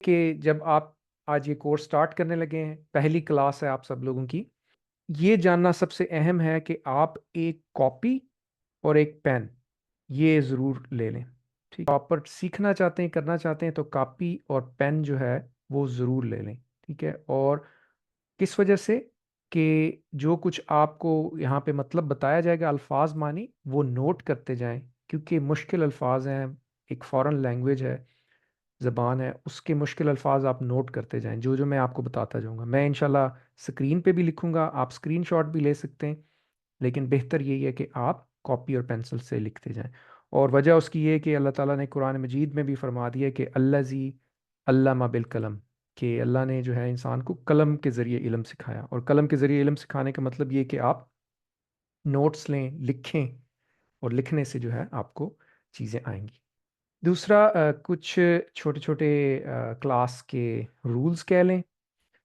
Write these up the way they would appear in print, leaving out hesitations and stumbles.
कि जब आप आज ये कोर्स स्टार्ट करने लगे हैं, पहली क्लास है आप सब लोगों की, ये जानना सबसे अहम है कि आप एक कॉपी और एक पेन ये ज़रूर ले लें। ठीक है, आप पर सीखना चाहते हैं, करना चाहते हैं तो कॉपी और पेन जो है वो ज़रूर ले लें। ठीक है, और किस वजह से कि जो कुछ आपको यहाँ पे मतलब बताया जाएगा अल्फाज मानी वो नोट करते जाएं, क्योंकि मुश्किल अल्फाज हैं, एक फॉरेन लैंग्वेज है, ज़बान है, उसके मुश्किल अल्फाज आप नोट करते जाएं जो जो मैं आपको बताता जाऊंगा। मैं इंशाल्लाह स्क्रीन पे भी लिखूंगा, आप स्क्रीनशॉट भी ले सकते हैं, लेकिन बेहतर यही है कि आप कॉपी और पेंसिल से लिखते जाएं। और वजह उसकी ये है कि अल्लाह ताला ने कुरान मजीद में भी फरमा दिया कि अल्लाजी अल्लामा बिल कलम, कि अल्लाह ने जो है इंसान को कलम के ज़रिए इल्म सिखाया। और कलम के ज़रिए इल्म सिखाने का मतलब ये कि आप नोट्स लें, लिखें, और लिखने से जो है आपको चीज़ें आएंगी। दूसरा कुछ छोटे छोटे क्लास के रूल्स कह लें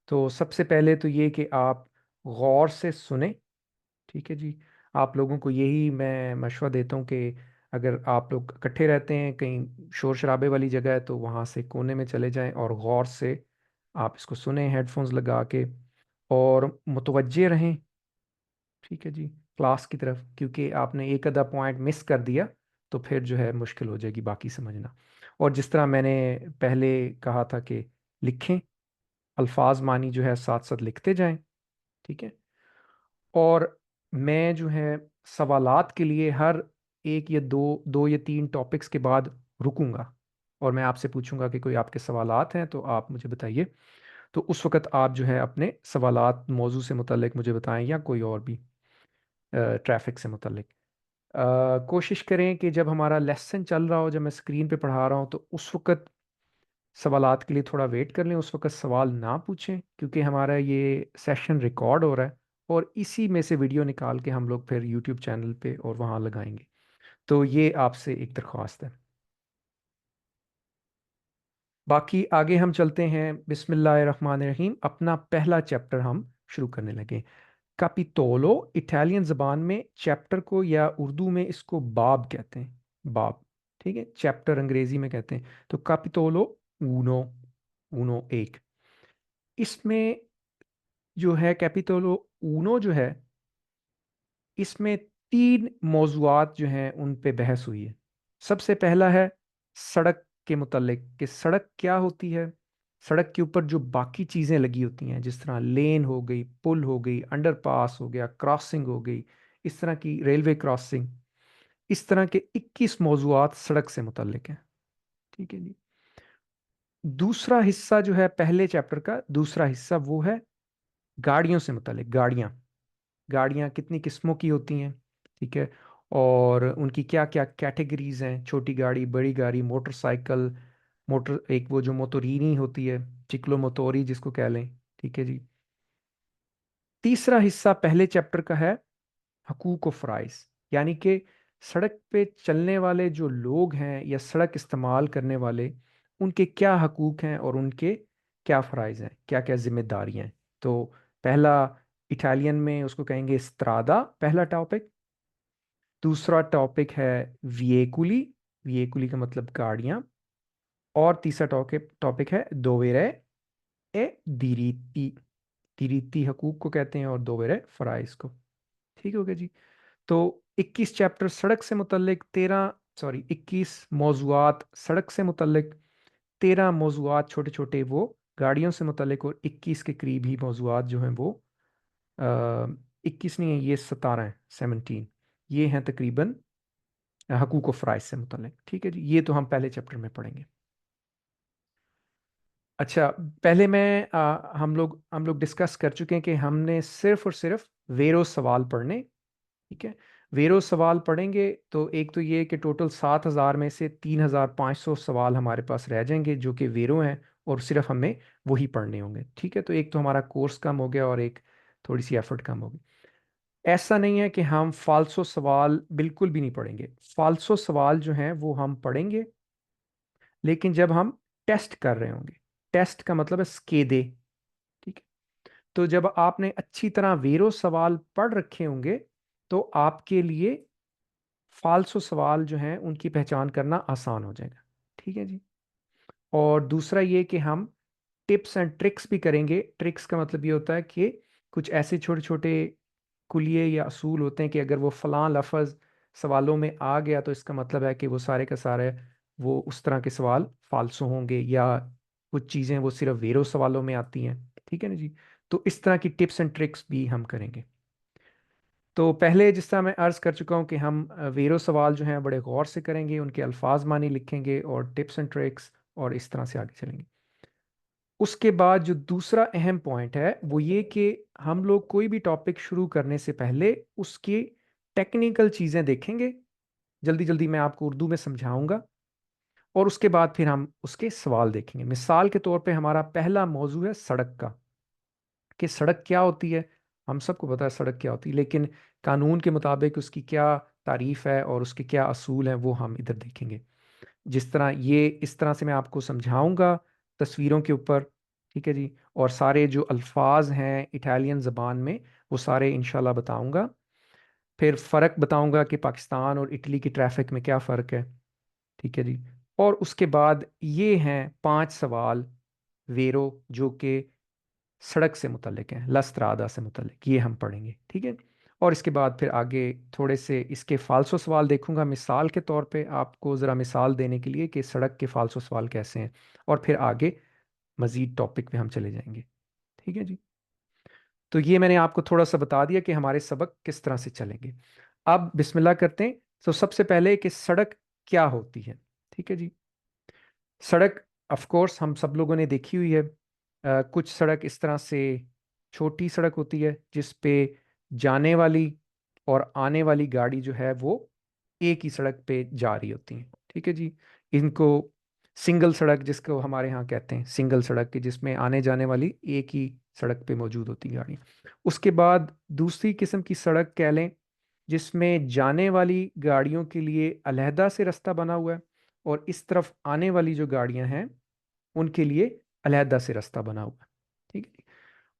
तो सबसे पहले तो ये कि आप गौर से सुने। ठीक है जी, आप लोगों को यही मैं मशवरा देता हूँ कि अगर आप लोग इकट्ठे रहते हैं कहीं शोर शराबे वाली जगह है तो वहाँ से कोने में चले जाएं और गौर से आप इसको सुने हेडफोन्स लगा के, और मुतवज्जे रहें। ठीक है जी, क्लास की तरफ, क्योंकि आपने एक आधा पॉइंट मिस कर दिया तो फिर जो है मुश्किल हो जाएगी बाकी समझना। और जिस तरह मैंने पहले कहा था कि लिखें, अल्फाज मानी जो है साथ साथ लिखते जाएं। ठीक है, और मैं जो है सवालात के लिए हर एक या दो दो या तीन टॉपिक्स के बाद रुकूंगा और मैं आपसे पूछूंगा कि कोई आपके सवालात हैं तो आप मुझे बताइए। तो उस वक्त आप जो है अपने सवालात मौजू से मुतल्लिक मुझे बताएं या कोई और भी ट्रैफिक से मुतल्लिक। कोशिश करें कि जब हमारा लेसन चल रहा हो, जब मैं स्क्रीन पे पढ़ा रहा हूँ तो उस वक्त सवालात के लिए थोड़ा वेट कर लें, उस वक्त सवाल ना पूछें, क्योंकि हमारा ये सेशन रिकॉर्ड हो रहा है और इसी में से वीडियो निकाल के हम लोग फिर यूट्यूब चैनल पे और वहाँ लगाएंगे। तो ये आपसे एक दरख्वास्त है। बाकी आगे हम चलते हैं, बिस्मिल्लाहिर्रहमानिर्रहीम, अपना पहला चैप्टर हम शुरू करने लगे। कापितोलो इटालियन ज़बान में चैप्टर को, या उर्दू में इसको बाब कहते हैं, बाब। ठीक है, चैप्टर अंग्रेजी में कहते हैं। तो कापितोलो ऊनो, ऊनो एक, इसमें जो है कैपिटोलो ऊनो जो है, इसमें तीन मौजुआत जो हैं उन पे बहस हुई है। सबसे पहला है सड़क के मुतल्लिक, कि सड़क क्या होती है, सड़क के ऊपर जो बाकी चीज़ें लगी होती हैं जिस तरह लेन हो गई, पुल हो गई, अंडरपास हो गया, क्रॉसिंग हो गई, इस तरह की रेलवे क्रॉसिंग, इस तरह के 21 मौजुआत सड़क से मुतल्लिक हैं। ठीक है जी। दूसरा हिस्सा जो है पहले चैप्टर का दूसरा हिस्सा वो है गाड़ियों से मुतल्लिक, गाड़ियाँ, गाड़ियाँ कितनी किस्मों की होती हैं। ठीक है, और उनकी क्या क्या कैटेगरीज हैं, छोटी गाड़ी, बड़ी गाड़ी, मोटरसाइकिल, मोटर, एक वो जो मोटोरीनी होती है, चिक्लो मोटोरी जिसको कह लें। ठीक है जी। तीसरा हिस्सा पहले चैप्टर का है हकूक व फ़राइज़, यानी कि सड़क पे चलने वाले जो लोग हैं या सड़क इस्तेमाल करने वाले, उनके क्या हकूक हैं और उनके क्या फ़राइज़ हैं, क्या क्या जिम्मेदारियां हैं। तो पहला, इटालियन में उसको कहेंगे स्त्रादा, पहला टॉपिक। दूसरा टॉपिक है विएकुली, विएकुली का मतलब गाड़ियां। और तीसरा टॉपिक टॉपिक है दोवेरे ए दिरीती, दिरीती हकूक को कहते हैं और दोवेरे फ़राइज़ को। ठीक हो गया जी। तो 21 चैप्टर सड़क से मुतल्लिक, 21 मौजुआत सड़क से मुतल्लिक, 13 मौजुआत छोटे छोटे वो गाड़ियों से मुतल्लिक, और 21 के करीब ही मौजुआत जो हैं वो 21 नहीं है, ये 17 हैं, 17 ये हैं तकरीबन हकूक फ़राइज़ से मुतल्लिक। ठीक है जी, ये तो हम पहले चैप्टर में पढ़ेंगे। अच्छा, पहले मैं हम लोग डिस्कस कर चुके हैं कि हमने सिर्फ और सिर्फ वेरो सवाल पढ़ने। ठीक है, वेरो सवाल पढ़ेंगे तो एक तो ये कि टोटल 7,000 में से 3,500 सवाल हमारे पास रह जाएंगे जो कि वेरो हैं, और सिर्फ हमें वही पढ़ने होंगे। ठीक है, तो एक तो हमारा कोर्स कम हो गया और एक थोड़ी सी एफर्ट कम होगी। ऐसा नहीं है कि हम फालसो सवाल बिल्कुल भी नहीं पढ़ेंगे, फालसो सवाल जो हैं वो हम पढ़ेंगे, लेकिन जब हम टेस्ट कर रहे होंगे। टेस्ट का मतलब है स्केदे। ठीक है, तो जब आपने अच्छी तरह वेरो सवाल पढ़ रखे होंगे तो आपके लिए फालसो सवाल जो हैं उनकी पहचान करना आसान हो जाएगा। ठीक है जी। और दूसरा ये कि हम टिप्स एंड ट्रिक्स भी करेंगे। ट्रिक्स का मतलब ये होता है कि कुछ ऐसे छोटे छोटे कुलिये या असूल होते हैं कि अगर वो फलां लफ्ज़ सवालों में आ गया तो इसका मतलब है कि वो सारे का सारे वो उस तरह के सवाल फालसू होंगे, या कुछ चीज़ें वो सिर्फ वेरो सवालों में आती हैं। ठीक है ना जी। तो इस तरह की टिप्स एंड ट्रिक्स भी हम करेंगे। तो पहले जिस तरह मैं अर्ज़ कर चुका हूँ कि हम वेरो सवाल जो हैं बड़े गौर से करेंगे, उनके अल्फाज मानी लिखेंगे और टिप्स एंड ट्रिक्स, और इस तरह से आगे चलेंगे। उसके बाद जो दूसरा अहम पॉइंट है वो ये कि हम लोग कोई भी टॉपिक शुरू करने से पहले उसकी टेक्निकल चीज़ें देखेंगे। जल्दी जल्दी मैं आपको उर्दू में समझाऊंगा, और उसके बाद फिर हम उसके सवाल देखेंगे। मिसाल के तौर पे हमारा पहला मौजू है सड़क का, कि सड़क क्या होती है। हम सबको पता है सड़क क्या होती है, लेकिन कानून के मुताबिक उसकी क्या तारीफ है और उसके क्या असूल हैं वो हम इधर देखेंगे। जिस तरह ये इस तरह से मैं आपको समझाऊंगा तस्वीरों के ऊपर। ठीक है जी। और सारे जो अल्फाज हैं इटालियन ज़बान में वो सारे इंशाल्लाह बताऊंगा। फिर फ़र्क बताऊंगा कि पाकिस्तान और इटली की ट्रैफिक में क्या फ़र्क है। ठीक है जी। और उसके बाद ये हैं 5 सवाल वेरो जो कि सड़क से मुतल्लिक हैं, लस्त्रादा से मुतल्लिक, ये हम पढ़ेंगे। ठीक है। और इसके बाद फिर आगे थोड़े से इसके फालसो सवाल देखूंगा, मिसाल के तौर पे आपको ज़रा मिसाल देने के लिए कि सड़क के फालसो सवाल कैसे हैं। और फिर आगे मज़ीद टॉपिक पे हम चले जाएंगे। ठीक है जी। तो ये मैंने आपको थोड़ा सा बता दिया कि हमारे सबक किस तरह से चलेंगे। अब बिस्मिल्लाह करते हैं। तो सबसे पहले कि सड़क क्या होती है। ठीक है जी। सड़क ऑफ कोर्स हम सब लोगों ने देखी हुई है। कुछ सड़क इस तरह से छोटी सड़क होती है जिस पे जाने वाली और आने वाली गाड़ी जो है वो एक ही सड़क पे जा रही होती है। ठीक है जी। इनको सिंगल सड़क जिसको हमारे यहाँ कहते हैं, सिंगल सड़क की जिसमें आने जाने वाली एक ही सड़क पे मौजूद होती गाड़ी। उसके बाद दूसरी किस्म की सड़क कह लें जिसमें जाने वाली गाड़ियों के लिए अलहदा से रास्ता बना हुआ है, और इस तरफ आने वाली जो गाड़ियां हैं उनके लिए अलहदा से रास्ता बना हुआ है। ठीक है।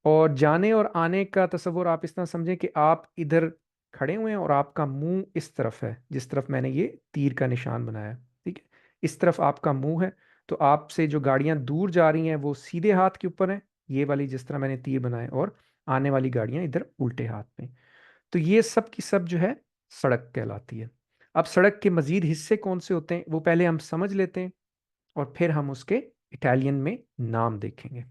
और जाने और आने का तसव्वुर आप इस तरह समझें कि आप इधर खड़े हुए हैं और आपका मुंह इस तरफ है, जिस तरफ मैंने ये तीर का निशान बनाया है। ठीक है। इस तरफ आपका मुंह है, तो आपसे जो गाड़ियां दूर जा रही हैं वो सीधे हाथ के ऊपर हैं, ये वाली जिस तरह मैंने तीर बनाए, और आने वाली गाड़ियां इधर उल्टे हाथ पे। तो ये सब की सब जो है सड़क कहलाती है। अब सड़क के मजीद हिस्से कौन से होते हैं वो पहले हम समझ लेते हैं, और फिर हम उसके इटालियन में नाम देखेंगे।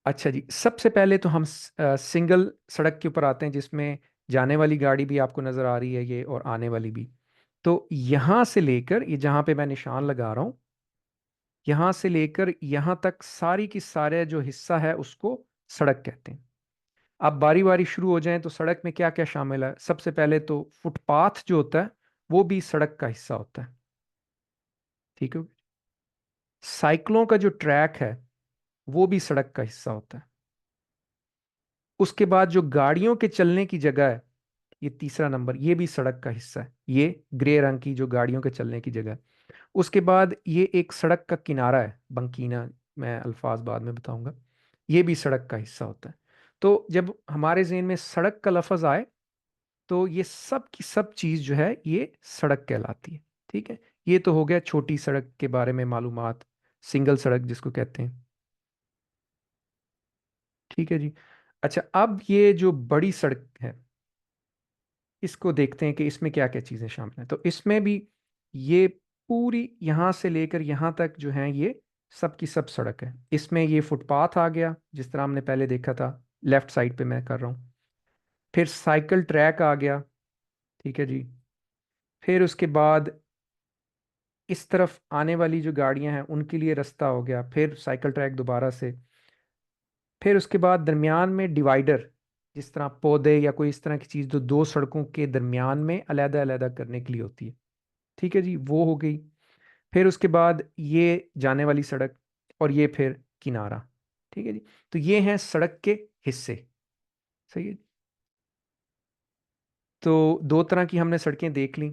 अच्छा जी, सबसे पहले तो हम सिंगल सड़क के ऊपर आते हैं जिसमें जाने वाली गाड़ी भी आपको नज़र आ रही है ये, और आने वाली भी। तो यहाँ से लेकर ये जहाँ पे मैं निशान लगा रहा हूँ, यहाँ से लेकर यहाँ तक सारी की सारे जो हिस्सा है उसको सड़क कहते हैं। अब बारी बारी शुरू हो जाएं तो सड़क में क्या क्या शामिल है। सबसे पहले तो फुटपाथ जो होता है वो भी सड़क का हिस्सा होता है। ठीक है। साइकिलों का जो ट्रैक है वो भी सड़क का हिस्सा होता है। उसके बाद जो गाड़ियों के चलने की जगह है, ये तीसरा नंबर, ये भी सड़क का हिस्सा है। ये ग्रे रंग की जो गाड़ियों के चलने की जगह है। उसके बाद ये एक सड़क का किनारा है, बंकीना, मैं अल्फाज बाद में बताऊंगा, ये भी सड़क का हिस्सा होता है। तो जब हमारे जहन में सड़क का लफज आए तो ये सब की सब चीज़ जो है ये सड़क कहलाती है। ठीक है। ये तो हो गया छोटी सड़क के बारे में मालूमात, सिंगल सड़क जिसको कहते हैं। ठीक है जी। अच्छा, अब ये जो बड़ी सड़क है इसको देखते हैं कि इसमें क्या क्या चीज़ें शामिल हैं। तो इसमें भी ये पूरी यहाँ से लेकर यहाँ तक जो है ये सब की सब सड़क है। इसमें ये फुटपाथ आ गया जिस तरह हमने पहले देखा था, लेफ्ट साइड पे मैं कर रहा हूँ। फिर साइकिल ट्रैक आ गया। ठीक है जी। फिर उसके बाद इस तरफ आने वाली जो गाड़ियां हैं उनके लिए रास्ता हो गया, फिर साइकिल ट्रैक दोबारा से। फिर उसके बाद दरमियान में डिवाइडर, जिस तरह पौधे या कोई इस तरह की चीज़ जो दो सड़कों के दरमियान में अलहदा अलहदा करने के लिए होती है। ठीक है जी, वो हो गई। फिर उसके बाद ये जाने वाली सड़क, और ये फिर किनारा। ठीक है जी। तो ये हैं सड़क के हिस्से। सही है। तो दो तरह की हमने सड़कें देख ली।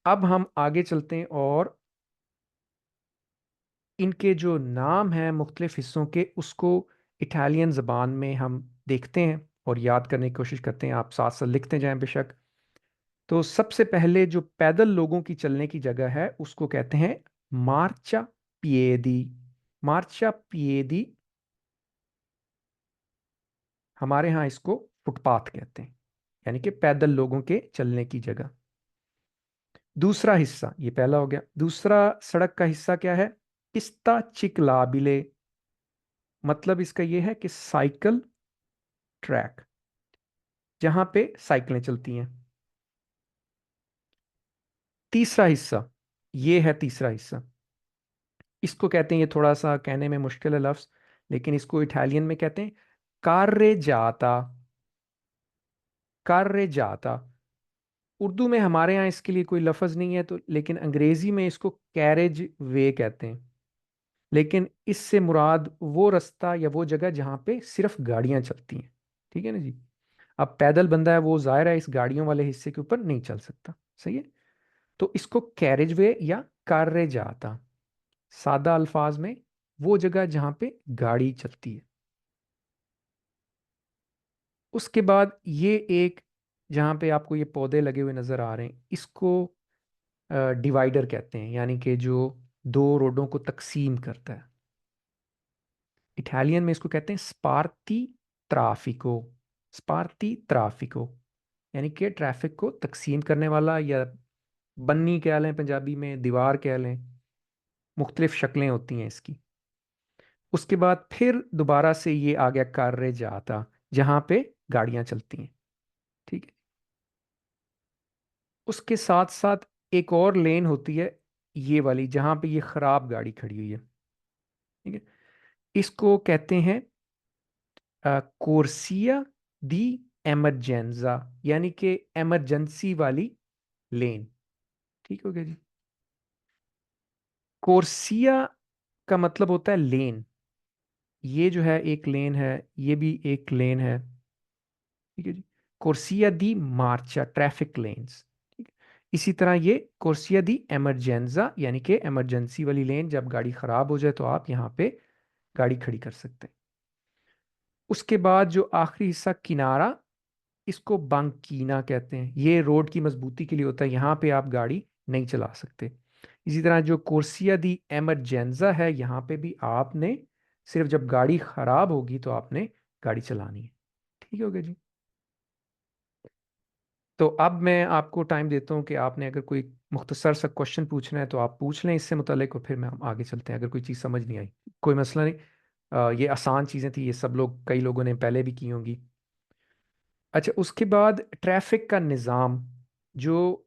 अब हम आगे चलते हैं और इनके जो नाम हैं मुख्तलिफ हिस्सों के उसको इटालियन ज़बान में हम देखते हैं और याद करने की कोशिश करते हैं। आप साथ साथ लिखते जाएं बेशक। तो सबसे पहले जो पैदल लोगों की चलने की जगह है उसको कहते हैं मार्चा पिएदी। मार्चा पिएदी, हमारे यहाँ इसको फुटपाथ कहते हैं, यानी कि पैदल लोगों के चलने की जगह। दूसरा हिस्सा, ये पहला हो गया। दूसरा सड़क का हिस्सा क्या है? पिस्ता चिकलाबिले, मतलब इसका ये है कि साइकिल ट्रैक, जहां पे साइकिलें चलती हैं। तीसरा हिस्सा, ये है तीसरा हिस्सा, इसको कहते हैं, ये थोड़ा सा कहने में मुश्किल है लफ्ज, लेकिन इसको इटालियन में कहते हैं कार्रे जाता। कार्रे जाता, उर्दू में हमारे यहाँ इसके लिए कोई लफ्ज नहीं है तो, लेकिन अंग्रेजी में इसको कैरेज वे कहते हैं। लेकिन इससे मुराद वो रास्ता या वो जगह जहाँ पे सिर्फ गाड़ियां चलती हैं। ठीक है ना जी। अब पैदल बंदा है, वो जाहिर है इस गाड़ियों वाले हिस्से के ऊपर नहीं चल सकता। सही है। तो इसको कैरेज वे या कार्रे जाता, सादा अल्फाज में वो जगह जहां पे गाड़ी चलती है। उसके बाद ये एक, जहां पे आपको ये पौधे लगे हुए नजर आ रहे हैं, इसको डिवाइडर कहते हैं, यानी कि जो दो रोडों को तकसीम करता है। इटालियन में इसको कहते हैं स्पार्ती ट्राफिको। स्पार्ती ट्राफिको, यानी कि ट्रैफिक को तकसीम करने वाला, या बन्नी कह लें पंजाबी में, दीवार कह लें, मुख्तलिफ शक्लें होती हैं इसकी। उसके बाद फिर दोबारा से ये आ गया कार्रे जाता, जहां पे गाड़ियां चलती हैं। ठीक है। उसके साथ साथ एक और लेन होती है, ये वाली जहां पे ये खराब गाड़ी खड़ी हुई है। ठीक है। इसको कहते हैं कोर्सिया दी एमरजेंजा, यानी कि एमरजेंसी वाली लेन। ठीक हो गया जी। कोर्सिया का मतलब होता है लेन। ये जो है एक लेन है, ये भी एक लेन है। ठीक है जी। कोर्सिया दी मार्चा, ट्रैफिक लेन्स। ठीक है। इसी तरह ये कोर्सिया दी एमरजेंजा, यानी कि इमरजेंसी वाली लेन, जब गाड़ी खराब हो जाए तो आप यहाँ पे गाड़ी खड़ी कर सकते हैं। उसके बाद जो आखिरी हिस्सा किनारा, इसको बांकीना कहते हैं। ये रोड की मजबूती के लिए होता है, यहाँ पे आप गाड़ी नहीं चला सकते। इसी तरह जो कोर्सिया दी एमरजेंजा है, यहाँ पे भी आपने सिर्फ जब गाड़ी खराब होगी तो आपने गाड़ी चलानी है। ठीक हो गया जी। तो अब मैं आपको टाइम देता हूँ कि आपने अगर कोई मुख्तसर सा क्वेश्चन पूछना है तो आप पूछ लें इससे मुतालिक, और फिर मैं हम आगे चलते हैं। अगर कोई चीज़ समझ नहीं आई, कोई मसला नहीं। ये आसान चीज़ें थी, ये सब लोग, कई लोगों ने पहले भी की होंगी। अच्छा, उसके बाद ट्रैफिक का निज़ाम, जो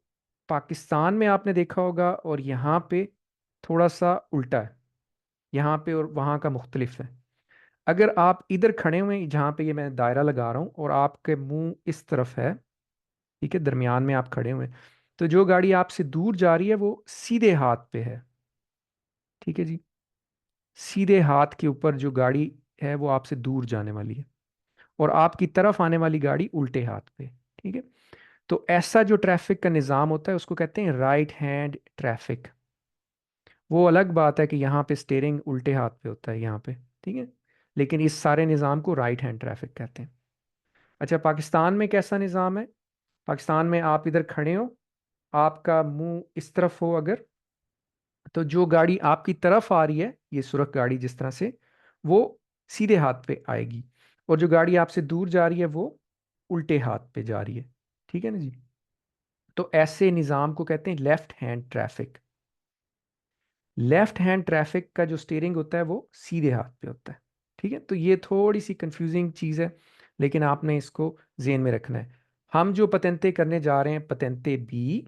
पाकिस्तान में आपने देखा होगा और यहाँ पे थोड़ा सा उल्टा है, यहाँ पे और वहाँ का मुख्तलिफ है। अगर आप इधर खड़े हुए हैं, जहाँ पे ये मैं दायरा लगा रहा हूँ, और आपके मुंह इस तरफ है, ठीक है, दरमियान में आप खड़े हुए हैं, तो जो गाड़ी आपसे दूर जा रही है वो सीधे हाथ पे है। ठीक है जी। सीधे हाथ के ऊपर जो गाड़ी है वो आपसे दूर जाने वाली है, और आपकी तरफ आने वाली गाड़ी उल्टे हाथ पे। ठीक है। तो ऐसा जो ट्रैफिक का निज़ाम होता है उसको कहते हैं राइट हैंड ट्रैफिक। वो अलग बात है कि यहाँ पे स्टेयरिंग उल्टे हाथ पे होता है यहाँ पे। ठीक है। लेकिन इस सारे निज़ाम को राइट हैंड ट्रैफिक कहते हैं। अच्छा, पाकिस्तान में कैसा निज़ाम है? पाकिस्तान में आप इधर खड़े हो, आपका मुंह इस तरफ हो अगर, तो जो गाड़ी आपकी तरफ आ रही है, ये सुरख गाड़ी जिस तरह से, वो सीधे हाथ पे आएगी, और जो गाड़ी आपसे दूर जा रही है वो उल्टे हाथ पे जा रही है। ठीक है ना जी। तो ऐसे निज़ाम को कहते हैं left hand traffic. Left hand traffic का जो स्टीयरिंग होता है वो सीधे हाथ पे होता है। ठीक है। तो ये थोड़ी सी कंफ्यूजिंग चीज़ है, लेकिन आपने इसको जेन में रखना है। हम जो पतेंते करने जा रहे हैं, पतेंते बी,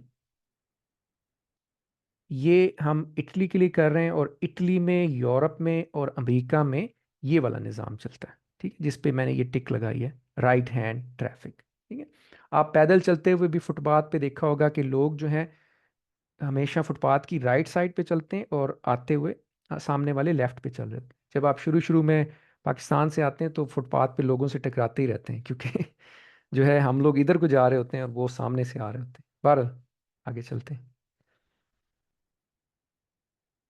ये हम इटली के लिए कर रहे हैं, और इटली में, यूरोप में और अमेरिका में ये वाला निज़ाम चलता है। ठीक है, जिस पे मैंने ये टिक लगाई है, राइट हैंड ट्रैफिक। ठीक है। आप पैदल चलते हुए भी फुटपाथ पे देखा होगा कि लोग जो हैं हमेशा फुटपाथ की राइट साइड पे चलते हैं, और आते हुए सामने वाले लेफ्ट पे चल रहे हैं। जब आप शुरू शुरू में पाकिस्तान से आते हैं तो फुटपाथ पे लोगों से टकराते ही रहते हैं, क्योंकि जो है हम लोग इधर को जा रहे होते हैं और वो सामने से आ रहे होते हैं। बहरहाल आगे चलते हैं।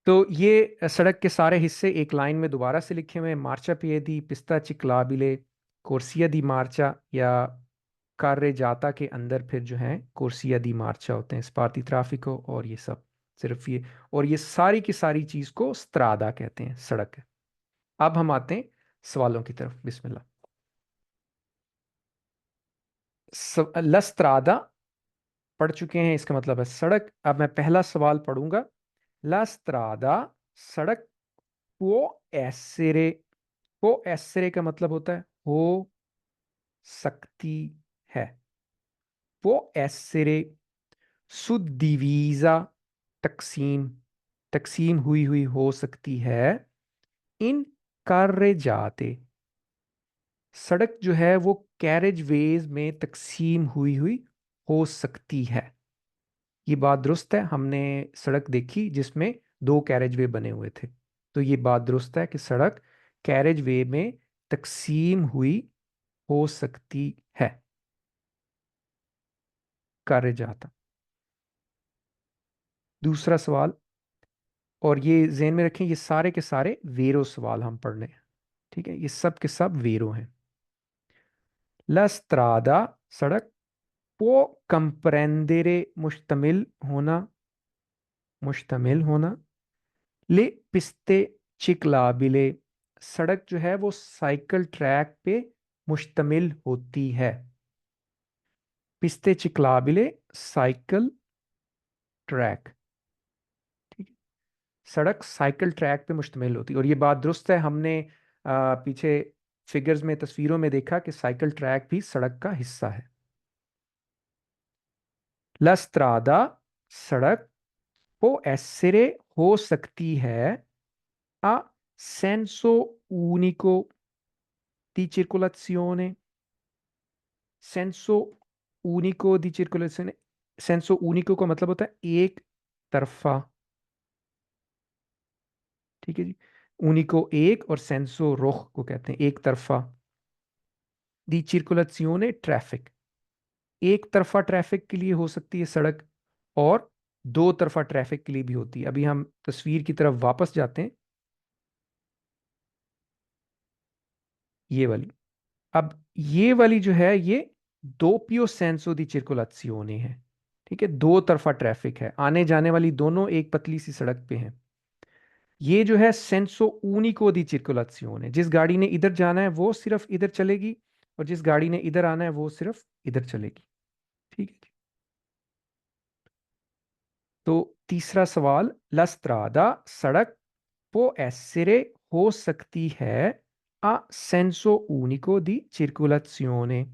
तो ये सड़क के सारे हिस्से एक लाइन में दोबारा से लिखे हुए हैं: मार्चा पिएदी, पिस्ता चिक्लाबिले, कोर्सिया दी मार्चा, या कार्रे जाता के अंदर फिर जो है कोर्सिया दी मार्चा होते हैं, स्पार्ती ट्राफिको और ये सब सिर्फ ये। और ये सारी की सारी चीज को स्त्रादा कहते हैं, सड़क है। अब हम आते हैं सवालों की तरफ, बिस्मिल्लाह। लस्त्रादा पढ़ चुके हैं, इसका मतलब है सड़क। अब मैं पहला सवाल पढ़ूंगा। लस्त्रादा, सड़क, वो एसरे। वो एसरे का मतलब होता है हो सकती है। वो एसरे सुदिवीजा, तकसीम, तकसीम हुई हुई हो सकती है। इन कार्य जाते, सड़क जो है वो कैरेज वेज में तकसीम हुई हुई हो सकती है। ये बात दुरुस्त है, हमने सड़क देखी जिसमें दो कैरेज वे बने हुए थे। तो ये बात दुरुस्त है कि सड़क कैरेज वे में तकसीम हुई हो सकती है। कार्य जाता। दूसरा सवाल, और ये ज़हन में रखें, ये सारे के सारे वेरो सवाल हम पढ़ रहे हैं, ठीक है, ये सब के सब वेरो हैं। ला स्त्रादा, सड़क, पो कंप्रेंदेरे, मुश्तमिल होना, मुश्तमिल होना। ले पिस्ते चिकलाबिले, सड़क जो है वो साइकिल ट्रैक पे मुश्तमिल होती है। पिस्ते चिकलाबिले, साइकिल ट्रैक, ठीक है, सड़क साइकिल ट्रैक पे मुश्तमिल होती है। और ये बात दुरुस्त है, हमने पीछे फिगर्स में, तस्वीरों में देखा कि साइकिल ट्रैक भी सड़क का हिस्सा है। लस्त्रादा, सड़क, वो एसरे हो सकती है a senso unico di circolazione, senso unico di circolazione। सेंसो unico का मतलब होता है एक तरफा, ठीक है जी। unico एक, और सेंसो रोख को कहते हैं एक तरफा। दी circolazione ट्रैफिक, एक तरफा ट्रैफिक के लिए हो सकती है सड़क, और दो तरफा ट्रैफिक के लिए भी होती है। अभी हम तस्वीर की तरफ वापस जाते हैं, ये वाली। अब ये वाली जो है ये दोपियो सेंसो दी circolazione है, ठीक है, दो तरफा ट्रैफिक है, आने जाने वाली दोनों एक पतली सी सड़क पे हैं। ये जो है सेंसो ऊनिको दी circolazione, जिस गाड़ी ने इधर जाना है वो सिर्फ इधर चलेगी, और जिस गाड़ी ने इधर आना है वो सिर्फ इधर चलेगी, ठीक है जी। तो तीसरा सवाल, लस्त्रादा, सड़क, वो essere हो सकती है a senso unico di circolazione,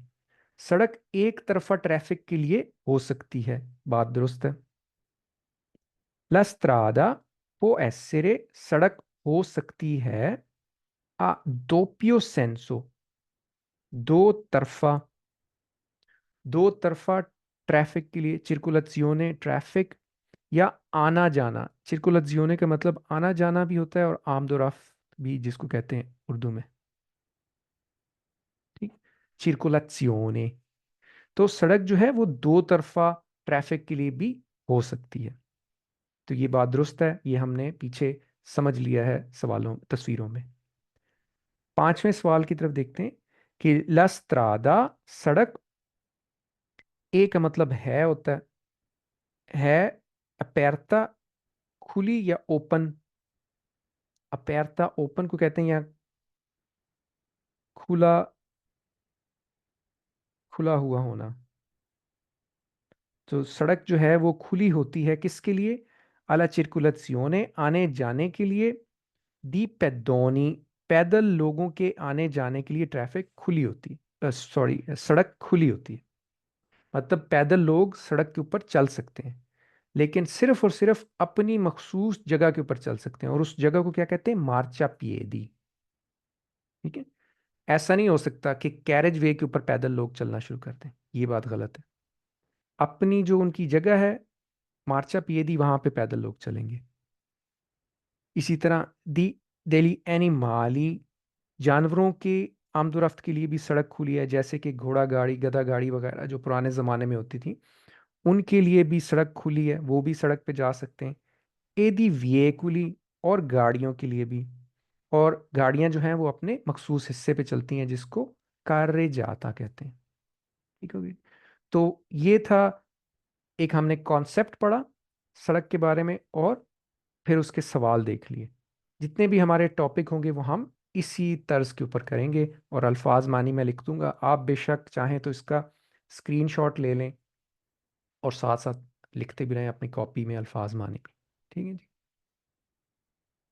सड़क एक तरफा ट्रैफिक के लिए हो सकती है, बात दुरुस्त है। La strada può essere, सड़क हो सकती है a doppio senso, दो तरफा, दो तरफा ट्रैफिक के लिए, circolazione ट्रैफिक या आना जाना। circolazione का मतलब आना जाना भी होता है, और आमदोरफ्त भी जिसको कहते हैं उर्दू में, ठीक। circolazione, तो सड़क जो है वो दो तरफा ट्रैफिक के लिए भी हो सकती है। तो ये बात दुरुस्त है, ये हमने पीछे समझ लिया है सवालों, तस्वीरों में। पांचवें सवाल की तरफ देखते हैं कि ला स्त्रादा, सड़क, ए का मतलब है होता है अपेरता, खुली या ओपन। अपेरता ओपन को कहते हैं, या खुला, खुला हुआ होना। तो सड़क जो है वो खुली होती है किसके लिए? अला चिरकुलसियोने, आने जाने के लिए। दी पेदोनी, पैदल लोगों के आने जाने के लिए ट्रैफिक खुली होती, सॉरी, सड़क खुली होती है। मतलब पैदल लोग सड़क के ऊपर चल सकते हैं, लेकिन सिर्फ और सिर्फ अपनी मखसूस जगह के ऊपर चल सकते हैं, और उस जगह को क्या कहते हैं? मार्चा पिएदी, ठीक है। ऐसा नहीं हो सकता कि कैरेज वे के ऊपर पैदल लोग चलना शुरू कर दें, ये बात गलत है। अपनी जो उनकी जगह है मार्चा पिएदी, वहां पे पैदल लोग चलेंगे। इसी तरह दी दिली एनिमाली, जानवरों के आमदोरफ्त के लिए भी सड़क खुली है, जैसे कि घोड़ा गाड़ी, गधा गाड़ी वगैरह जो पुराने ज़माने में होती थी, उनके लिए भी सड़क खुली है, वो भी सड़क पे जा सकते हैं। एदी विएकुली, और गाड़ियों के लिए भी। और गाड़ियां जो हैं वो अपने मखसूस हिस्से पे चलती हैं, जिसको कार्रे जाता कहते हैं, ठीक होगी। तो ये था, एक हमने कॉन्सेप्ट पढ़ा सड़क के बारे में, और फिर उसके सवाल देख लिए। जितने भी हमारे टॉपिक होंगे वो हम इसी तर्ज के ऊपर करेंगे, और अल्फाज मानी मैं लिख दूंगा, आप बेशक चाहें तो इसका स्क्रीनशॉट ले लें और साथ साथ लिखते भी रहें अपनी कॉपी में अल्फाज मानी भी। ठीक है जी।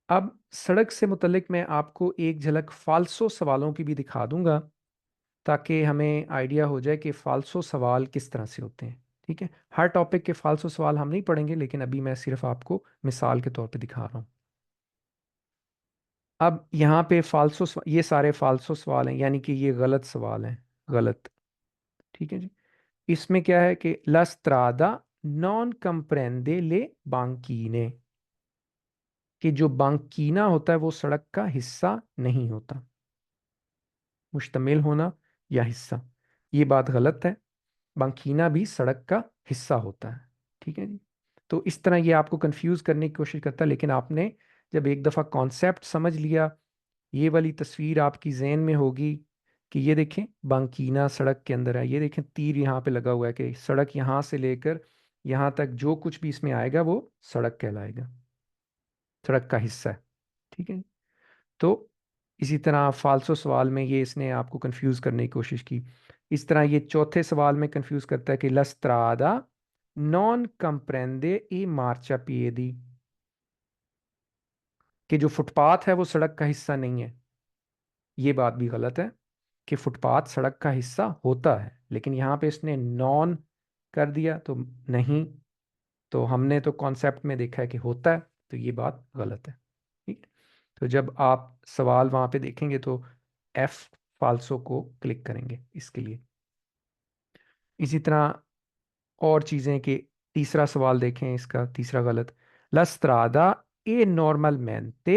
अब सड़क से मुतल्लिक मैं आपको एक झलक फाल्सो सवालों की भी दिखा दूंगा, ताकि हमें आइडिया हो जाए कि फाल्सो सवाल किस तरह से होते हैं। ठीक है, हर टॉपिक के फाल्सो सवाल हम नहीं पढ़ेंगे, लेकिन अभी मैं सिर्फ आपको मिसाल के तौर पे दिखा रहा हूँ। अब यहाँ पे ये सारे फाल्सो सवाल हैं, यानी कि ये गलत सवाल हैं, गलत। ठीक है जी। इसमें क्या है कि ला स्ट्रादा नॉन कंप्रेंदे ले बांकीने, कि जो बांकीना होता है वो सड़क का हिस्सा नहीं होता, मुश्तमिल होना या हिस्सा, ये बात गलत है। बांकीना भी सड़क का हिस्सा होता है। ठीक है जी। तो इस तरह ये आपको कंफ्यूज करने की कोशिश करता है, लेकिन आपने जब एक दफ़ा कॉन्सेप्ट समझ लिया, ये वाली तस्वीर आपकी जहन में होगी कि ये देखें बांकीना सड़क के अंदर है, ये देखें तीर यहाँ पे लगा हुआ है कि सड़क यहाँ से लेकर यहाँ तक जो कुछ भी इसमें आएगा वो सड़क कहलाएगा, सड़क का हिस्सा है। ठीक है। तो इसी तरह फाल्सो सवाल में ये इसने आपको कंफ्यूज करने की कोशिश की। इस तरह ये चौथे सवाल में कंफ्यूज करता है कि लस्त्रादा नॉन कंप्रेंदे ई मार्चा पिएदी, कि जो फुटपाथ है वो सड़क का हिस्सा नहीं है। ये बात भी गलत है कि फुटपाथ सड़क का हिस्सा होता है, लेकिन यहाँ पे इसने नॉन कर दिया तो नहीं, तो हमने तो कॉन्सेप्ट में देखा है कि होता है, तो ये बात गलत है। ठीक है। तो जब आप सवाल वहां पे देखेंगे तो एफ फाल्सो को क्लिक करेंगे इसके लिए। इसी तरह और चीजें कि तीसरा सवाल देखें, इसका तीसरा गलत, ला strada è normalmente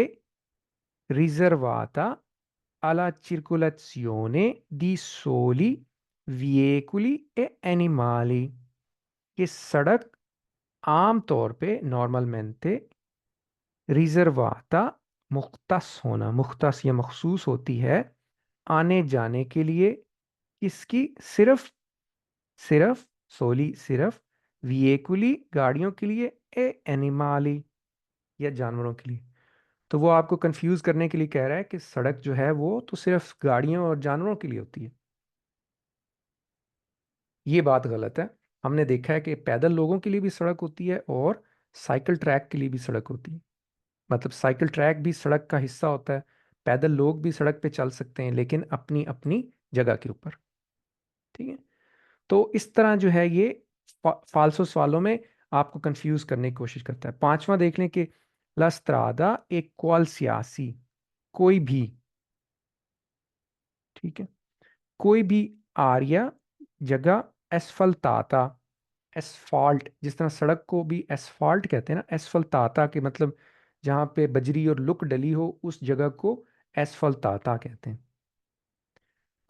riservata alla circolazione di soli veicoli e animali, कि सड़क आम तौर पे नॉर्मलमेंटे रिजर्वाता मुख्तस होना, मुख्तस या मखसूस होती है आने जाने के लिए, इसकी सिर्फ, सिर्फ सोली सिर्फ विएकुली गाड़ियों के लिए, ए एनिमाली या जानवरों के लिए। तो वो आपको कंफ्यूज करने के लिए कह रहा है कि सड़क जो है वो तो सिर्फ गाड़ियों और जानवरों के लिए होती है। ये बात गलत है। हमने देखा है कि पैदल लोगों के लिए भी सड़क होती है और साइकिल ट्रैक के लिए भी सड़क होती है। मतलब साइकिल ट्रैक भी सड़क का हिस्सा होता है, पैदल लोग भी सड़क पे चल सकते हैं, लेकिन अपनी अपनी जगह के ऊपर। ठीक है। तो इस तरह जो है ये फाल्सो सवालों में आपको कंफ्यूज करने की कोशिश करता है। पांचवा देख लें कि ला स्ट्रादा ए qualsiasi, कोई भी। ठीक है। कोई भी आर्या जगह एसफल्ताता, एसफाल्ट, जिस तरह सड़क को भी एसफाल्ट कहते हैं ना, एसफल्ताता के मतलब जहाँ पे बजरी और लुक डली हो उस जगह को एसफल्ताता कहते हैं।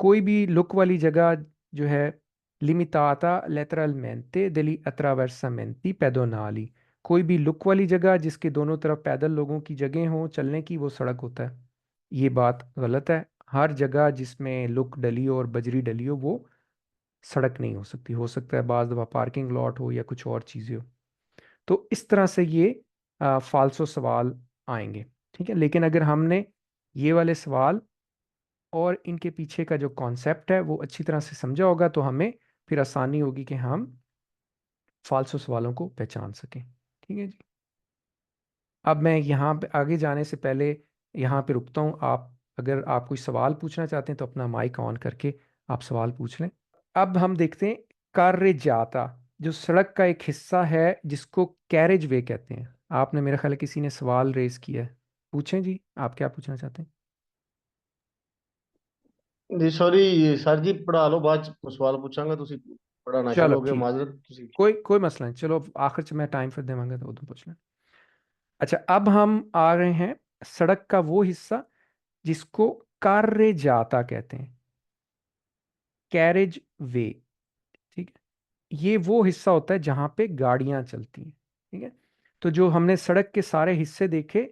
कोई भी लुक वाली जगह जो है लिमिताता लेटरalmente degli attraversamenti pedonali, कोई भी लुक वाली जगह जिसके दोनों तरफ पैदल लोगों की जगह हो चलने की, वो सड़क होता है। ये बात गलत है। हर जगह जिसमें लुक डली हो और बजरी डली हो वो सड़क नहीं हो सकती, हो सकता है बाज़ दफ़ा पार्किंग लॉट हो या कुछ और चीज़ें हो। तो इस तरह से ये फाल्सो सवाल आएंगे। ठीक है। लेकिन अगर हमने ये वाले सवाल और इनके पीछे का जो कॉन्सेप्ट है वो अच्छी तरह से समझा होगा, तो हमें फिर आसानी होगी कि हम फाल्सो सवालों को पहचान सकें। ठीक है जी। अब मैं यहाँ पे आगे जाने से पहले यहाँ पे रुकता हूँ। आप अगर आप कोई सवाल पूछना चाहते हैं तो अपना माइक ऑन करके आप सवाल पूछ लें। अब हम देखते हैं कार्य जाता, जो सड़क का एक हिस्सा है जिसको कैरेज वे कहते हैं। आपने, मेरा ख्याल है किसी ने सवाल रेज किया है, पूछें जी, आप क्या पूछना चाहते हैं। जी सॉरी सर जी, पढ़ा लो, बाद च सवाल पूछांगा। ਤੁਸੀਂ पढ़ाना शुरू चलो हो गया, ठीक, माजरत ਤੁਸੀਂ। कोई कोई मसला नहीं, चलो आखिर में टाइम फिर देवांगे तो उधर पूछ लें। अच्छा, अब हम आ रहे हैं सड़क का वो हिस्सा जिसको कार्य जाता कहते हैं, कैरेज वे। ठीक है। ये वो हिस्सा होता है जहां पे गाड़ियां चलती हैं। ठीक है। तो जो हमने सड़क के सारे हिस्से देखे,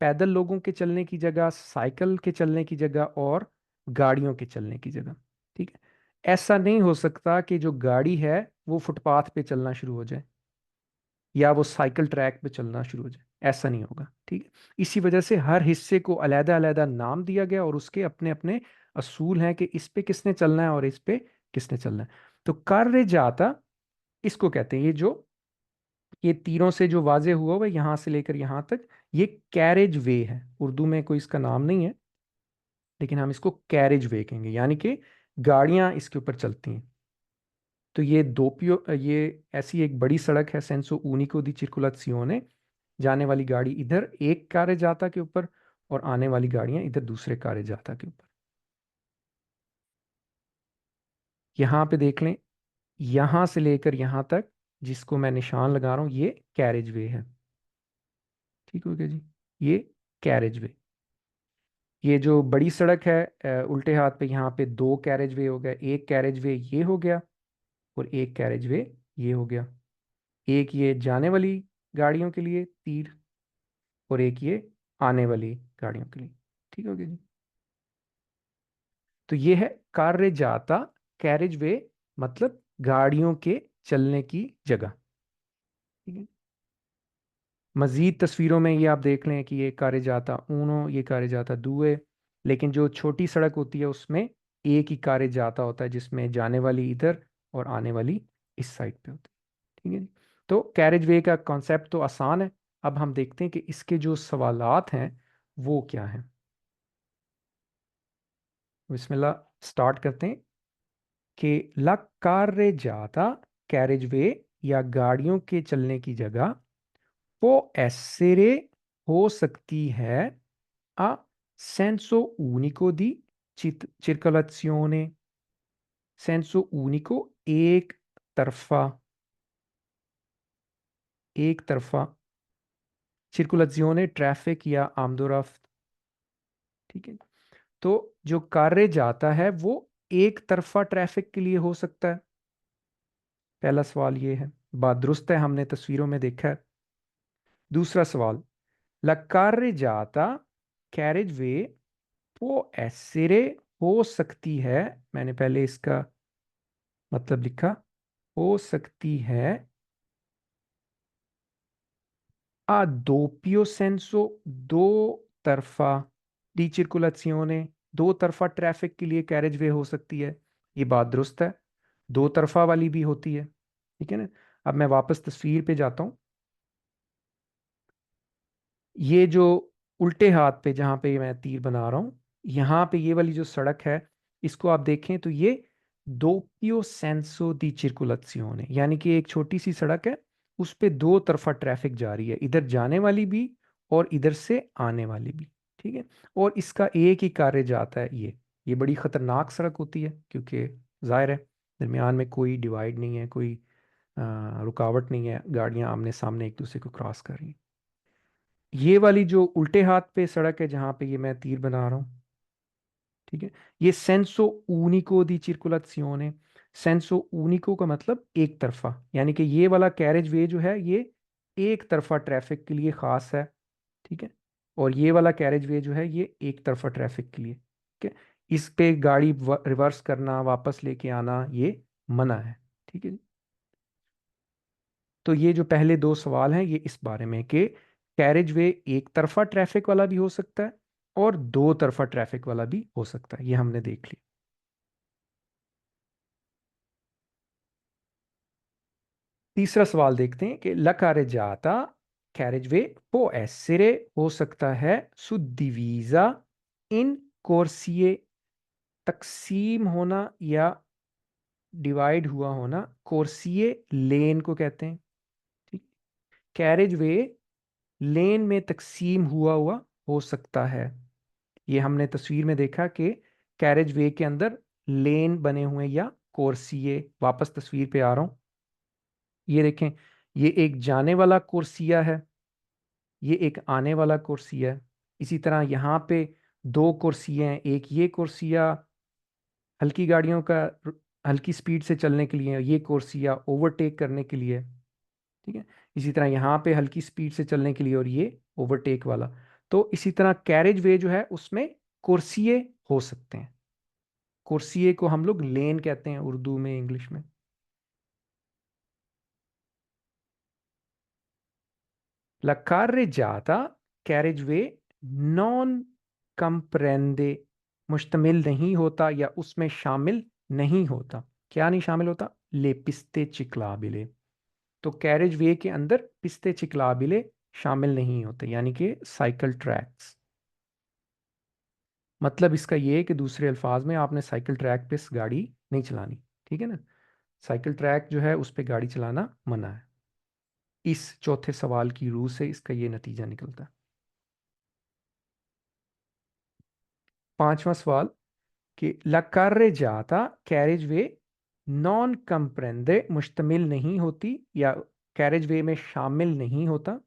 पैदल लोगों के चलने की जगह, साइकिल के चलने की जगह और गाड़ियों के चलने की जगह। ठीक है। ऐसा नहीं हो सकता कि जो गाड़ी है वो फुटपाथ पे चलना शुरू हो जाए। या वो साइकिल ट्रैक पे चलना शुरू हो जाए, ऐसा नहीं होगा। ठीक है, इसी वजह से हर हिस्से को अलग अलग नाम दिया गया और उसके अपने अपने असूल हैं कि इस पे किसने चलना है और इस पे किसने चलना है। तो कार्य जाता इसको कहते हैं, ये तीरों से जो वाजे हुआ हुआ यहां से लेकर यहां तक, ये कैरेज वे है। उर्दू में कोई इसका नाम नहीं है, लेकिन हम इसको कैरेज वे कहेंगे, यानी कि गाड़ियां इसके ऊपर चलती हैं। तो ये ऐसी एक बड़ी सड़क है, सेंसो ऊनिको दी circolazione। जाने वाली गाड़ी इधर एक कार्य जाता के ऊपर और आने वाली गाड़ियां इधर दूसरे कार्य जाता के ऊपर। यहां पे देख लें, यहां से लेकर यहां तक जिसको मैं निशान लगा रहा हूं, ये कैरेज वे है। ठीक हो गया जी, ये कैरेज वे। ये जो बड़ी सड़क है उल्टे हाथ पे, यहाँ पे दो कैरेज वे हो गए, एक कैरेज वे ये हो गया और एक कैरेज वे ये हो गया। एक ये जाने वाली गाड़ियों के लिए तीर और एक ये आने वाली गाड़ियों के लिए। ठीक हो गया जी। तो ये है कार्य जाता कैरेज वे, मतलब गाड़ियों के चलने की जगह। ठीक है, मजीद तस्वीरों में ये आप देख लें कि ये कार्य जाता ऊनो, ये कार्य जाता दुए। लेकिन जो छोटी सड़क होती है उसमें एक ही कार्य जाता होता है, जिसमें जाने वाली इधर और आने वाली इस साइड पे होती है। ठीक है जी। तो कैरेज वे का कॉन्सेप्ट तो आसान है। अब हम देखते हैं कि इसके जो सवालात हैं वो क्या हैं। बिस्मिल्लाह, स्टार्ट करते हैं कि ला कार्य जाता कैरेज वे या गाड़ियों के चलने की जगह वो essere हो सकती है a senso unico di circolazione। सेंसो unico तरफा एक तरफा, circolazione ट्रैफिक या आमदोरफ्त। ठीक है, तो जो कार्य जाता है वो एक तरफा ट्रैफिक के लिए हो सकता है। पहला सवाल ये है, बात दुरुस्त है, हमने तस्वीरों में देखा है। दूसरा सवाल, ला कार्य जाता कैरेज वे वो ऐसे हो सकती है, मैंने पहले इसका मतलब लिखा, हो सकती है a doppio senso, दो तरफा डी circolazione, दो तरफा ट्रैफिक के लिए कैरेज वे हो सकती है। ये बात दुरुस्त है, दो तरफा वाली भी होती है। ठीक है ना। अब मैं वापस तस्वीर पे जाता हूं। ये जो उल्टे हाथ पे जहां पे मैं तीर बना रहा हूं, यहां पे ये वाली जो सड़क है, इसको आप देखें तो ये दोपियो सेंसो दी circolazione, यानी कि एक छोटी सी सड़क है, उस पे दो तरफा ट्रैफिक जा रही है, इधर जाने वाली भी और इधर से आने वाली भी। ठीक है, और इसका एक ही कार्य जाता है। ये बड़ी खतरनाक सड़क होती है, क्योंकि जाहिर है दरमियान में कोई डिवाइड नहीं है, कोई रुकावट नहीं है, गाड़ियां आमने सामने एक दूसरे को क्रॉस कर रही हैं। ये वाली जो उल्टे हाथ पे सड़क है जहां पे ये मैं तीर बना रहा हूं, ठीक है, ये सेंसो ऊनिको दी circolazione। सेंसो ऊनिको का मतलब एक तरफा, यानी कि ये वाला कैरेज वे जो है ये एक तरफा ट्रैफिक के लिए खास है। ठीक है, और ये वाला कैरेज वे जो है ये एक तरफा ट्रैफिक के लिए। ठीक है, इस पे गाड़ी रिवर्स करना, वापस लेके आना, ये मना है। ठीक है, तो ये जो पहले दो सवाल हैं ये इस बारे में कि कैरेज वे एक तरफा ट्रैफिक वाला भी हो सकता है और दो तरफा ट्रैफिक वाला भी हो सकता है, ये हमने देख लिया। तीसरा सवाल देखते हैं कि ला carreggiata carriage way può essere हो सकता है suddivisa इन corsie, तकसीम होना या डिवाइड हुआ होना। कोर्सिए लेन को कहते हैं। ठीक, कैरेज वे लेन में तकसीम हुआ हुआ हो सकता है। ये हमने तस्वीर में देखा कि कैरेज वे के अंदर लेन बने हुए या कोर्सिए। वापस तस्वीर पे आ रहा हूं, ये देखें, ये एक जाने वाला कोर्सिया है, ये एक आने वाला कोर्सिया है। इसी तरह यहाँ पे दो कुर्सियाँ हैं, एक ये कुर्सिया हल्की गाड़ियों का हल्की स्पीड से चलने के लिए, ये कुर्सिया ओवरटेक करने के लिए। ठीक है, इसी तरह यहाँ पे हल्की स्पीड से चलने के लिए और ये ओवरटेक वाला। तो इसी तरह कैरेज वे जो है उसमें कुर्सिये हो सकते हैं। कुर्सिये को हम लोग लेन कहते हैं, उर्दू में, इंग्लिश में। La carreggiata कैरेज वे नॉन कंप्रेंदे मुश्तमिल नहीं होता या उसमें शामिल नहीं होता। क्या नहीं शामिल होता? ले पिस्ते चिक्लाबिले। तो कैरेज वे के अंदर पिस्ते चिक्लाबिले शामिल नहीं होते, यानी कि साइकिल ट्रैक्स। मतलब इसका ये है कि दूसरे अल्फाज में आपने साइकिल ट्रैक पे गाड़ी नहीं चलानी। ठीक है ना? साइकिल ट्रैक जो है उस पे गाड़ी चलाना मना है। इस चौथे सवाल की रूह से इसका ये नतीजा निकलता है। पांचवा सवाल कि ला carreggiata कैरेज वे नॉन कंप्रेंदे मुश्तमिल नहीं होती या कैरेज वे में शामिल नहीं होता।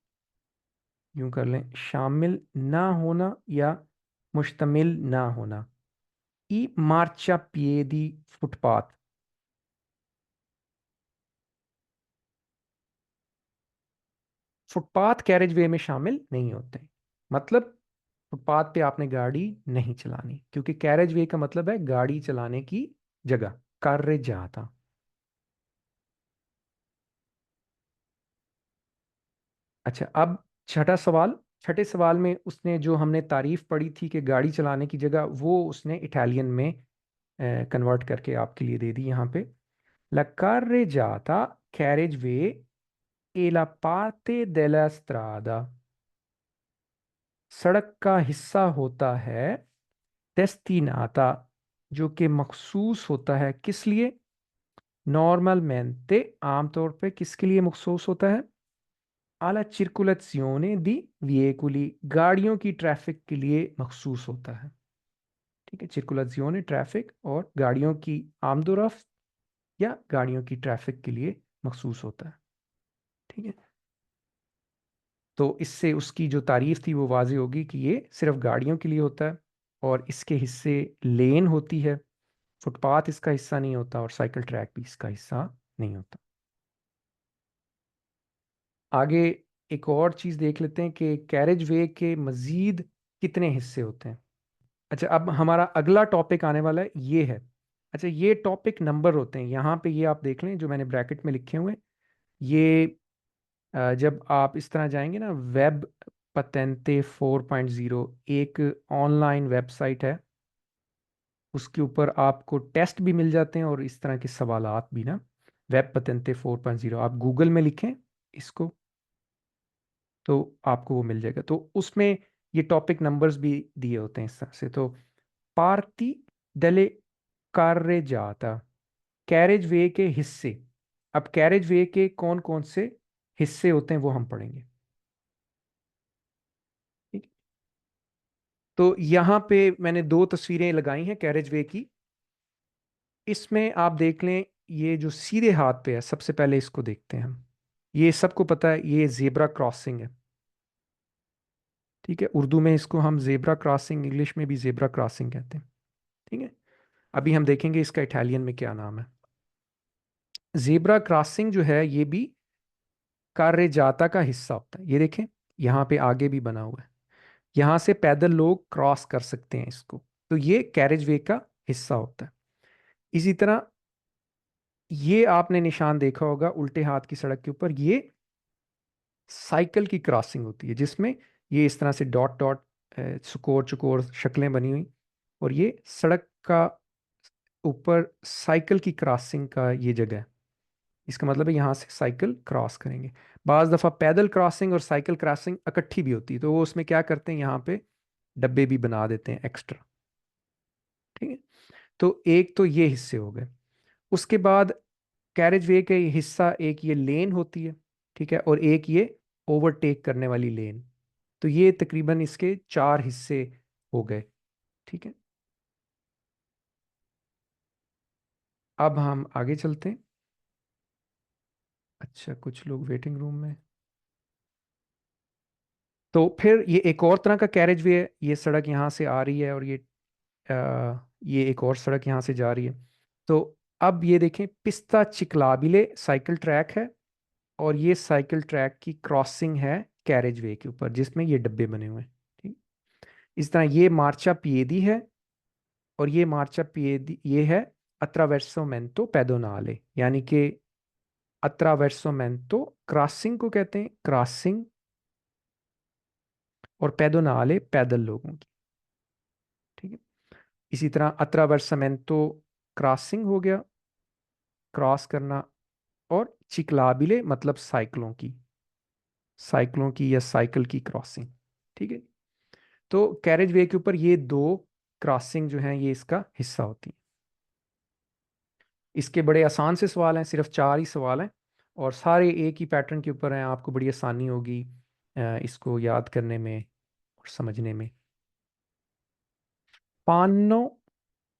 यूं कर लें, शामिल ना होना या मुश्तमिल ना होना। ई मार्चा पिएदी फुटपाथ। फुटपाथ कैरेज वे में शामिल नहीं होते। मतलब फुटपाथ पे आपने गाड़ी नहीं चलानी, क्योंकि कैरेज वे का मतलब है गाड़ी चलाने की जगह। कार्य जाता। अच्छा, अब छठा सवाल। छठे सवाल में उसने जो हमने तारीफ पढ़ी थी कि गाड़ी चलाने की जगह, वो उसने इटालियन में कन्वर्ट करके आपके लिए दे दी यहाँ पे। La carreggiata carriageway e la parte della strada, सड़क का हिस्सा होता है। destinata, जो कि मखसूस होता है किस लिए? नॉर्मलmente, आमतौर पे किसके लिए मखसूस होता है? alla circolazione di veicoli, गाड़ियों की ट्रैफिक के लिए मखसूस होता है। ठीक है, circolazione ट्रैफिक और गाड़ियों की आमदोरफ्त या गाड़ियों की ट्रैफिक के लिए मखसूस होता है। ठीक है, तो इससे उसकी जो तारीफ थी वो वाज़ेह होगी कि ये सिर्फ गाड़ियों के लिए होता है और इसके हिस्से लेन होती है, फुटपाथ इसका हिस्सा नहीं होता और साइकिल ट्रैक भी इसका हिस्सा नहीं होता। आगे एक और चीज़ देख लेते हैं कि कैरेज वे के मज़ीद कितने हिस्से होते हैं। अच्छा, अब हमारा अगला टॉपिक आने वाला है, ये है। अच्छा, ये टॉपिक नंबर होते हैं यहाँ पे, ये आप देख लें जो मैंने ब्रैकेट में लिखे हुए हैं। ये जब आप इस तरह जाएंगे ना, वेब पतेंते 4.0 एक ऑनलाइन वेबसाइट है, उसके ऊपर आपको टेस्ट भी मिल जाते हैं और इस तरह के सवालात भी ना। वेब पतेंते 4.0 आप गूगल में लिखें इसको, तो आपको वो मिल जाएगा। तो उसमें ये टॉपिक नंबर्स भी दिए होते हैं इस तरह से। तो पार्टी डले कार्य जाता, कैरेज वे के हिस्से। अब कैरेज वे के कौन कौन से हिस्से होते हैं वो हम पढ़ेंगे। ठीक। तो यहाँ पे मैंने दो तस्वीरें लगाई हैं कैरेज वे की। इसमें आप देख लें, ये जो सीधे हाथ पे है, सबसे पहले इसको देखते हैं हम। ये सबको पता है, ये जेब्रा क्रॉसिंग है। ठीक है, उर्दू में इसको हम जेब्रा क्रॉसिंग, इंग्लिश में भी जेब्रा क्रॉसिंग कहते हैं। ठीक है, अभी हम देखेंगे इसका इटालियन में क्या नाम है। जेब्रा क्रॉसिंग जो है ये भी कार्य जाता का हिस्सा होता है। ये देखें, यहाँ पे आगे भी बना हुआ है, यहाँ से पैदल लोग क्रॉस कर सकते हैं इसको। तो ये कैरेज वे का हिस्सा होता है। इसी तरह ये आपने निशान देखा होगा उल्टे हाथ की सड़क के ऊपर, ये साइकिल की क्रॉसिंग होती है, जिसमें ये इस तरह से डॉट डॉट चुकोर चुकोर शक्लें बनी हुई, और ये सड़क का ऊपर साइकिल की क्रॉसिंग का ये जगह है। इसका मतलब है यहाँ से साइकिल क्रॉस करेंगे। बाज़ दफ़ा पैदल क्रॉसिंग और साइकिल क्रॉसिंग इकट्ठी भी होती है, तो वो उसमें क्या करते हैं, यहाँ पे डब्बे भी बना देते हैं एक्स्ट्रा। ठीक है, तो एक तो ये हिस्से हो गए। उसके बाद कैरेज वे का ये हिस्सा, एक ये लेन होती है, ठीक है, और एक ये ओवरटेक करने वाली लेन। तो ये तकरीबन इसके चार हिस्से हो गए। ठीक है, अब हम आगे चलते हैं। अच्छा, कुछ लोग वेटिंग रूम में। तो फिर ये एक और तरह का कैरेज वे है। ये सड़क यहाँ से आ रही है और ये एक और सड़क यहाँ से जा रही है। तो अब ये देखें, पिस्ता चिकलाबिले साइकिल ट्रैक है, और ये साइकिल ट्रैक की क्रॉसिंग है कैरेज वे के ऊपर, जिसमें ये डब्बे बने हुए हैं। ठीक, इस तरह ये मार्चा पिएदी है, और ये मार्चा पिएदी ये है अत्रावेर्सोमेंतो पेडोनाले, यानी कि अत्रावेर्सोमेंतो क्रॉसिंग को कहते हैं, क्रॉसिंग और पेडोनाले पैदल लोगों की। ठीक है। इसी तरह अत्रावर्सामेंतो क्रॉसिंग हो गया, क्रॉस करना। और चिक्लाबिले मतलब साइकिलों की या साइकिल की क्रॉसिंग। ठीक है। तो कैरेज वे के ऊपर ये दो क्रॉसिंग जो है ये इसका हिस्सा होती है। इसके बड़े आसान से सवाल हैं, सिर्फ 4 ही सवाल हैं और सारे एक ही पैटर्न के ऊपर हैं। आपको बड़ी आसानी होगी इसको याद करने में और समझने में। पानो,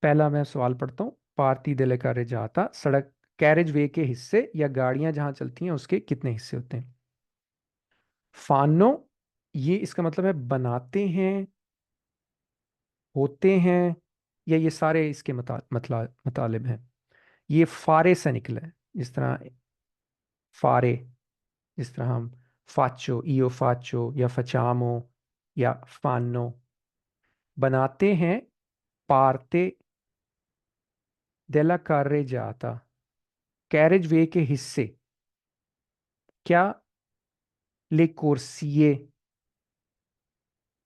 पहला मैं सवाल पढ़ता हूँ। पार्टी देले कार्य जाता, सड़क कैरेज वे के हिस्से या गाड़ियां जहां चलती हैं उसके कितने हिस्से होते हैं? फानो, ये इसका मतलब है बनाते हैं, होते हैं, या ये सारे इसके मतलब हैं। ये फारे से निकला है। जिस तरह फारे, जिस तरह हम फाचो, इयो फाचो या फचामो या फानो, बनाते हैं। पार्टे देला कार्रे जाता, कैरेज वे के हिस्से, क्या ले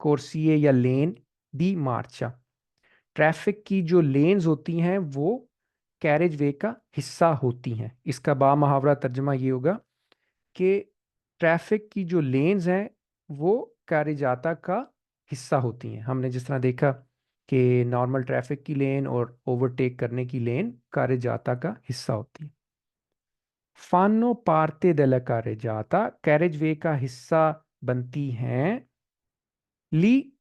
कोर्सिए या लेन दी मार्चा, ट्रैफिक की जो लेन्स होती हैं वो कैरेज वे का हिस्सा होती हैं। इसका बामुहावरा तर्जमा ये होगा कि ट्रैफिक की जो लेन्स हैं वो कार्यजाता का हिस्सा होती हैं। हमने जिस तरह देखा कि नॉर्मल ट्रैफिक की लेन और ओवरटेक करने की लेन कार्यजाता का हिस्सा होती है। फानो पार्ते दella carreggiata, कैरेज वे का हिस्सा बनती हैं। ली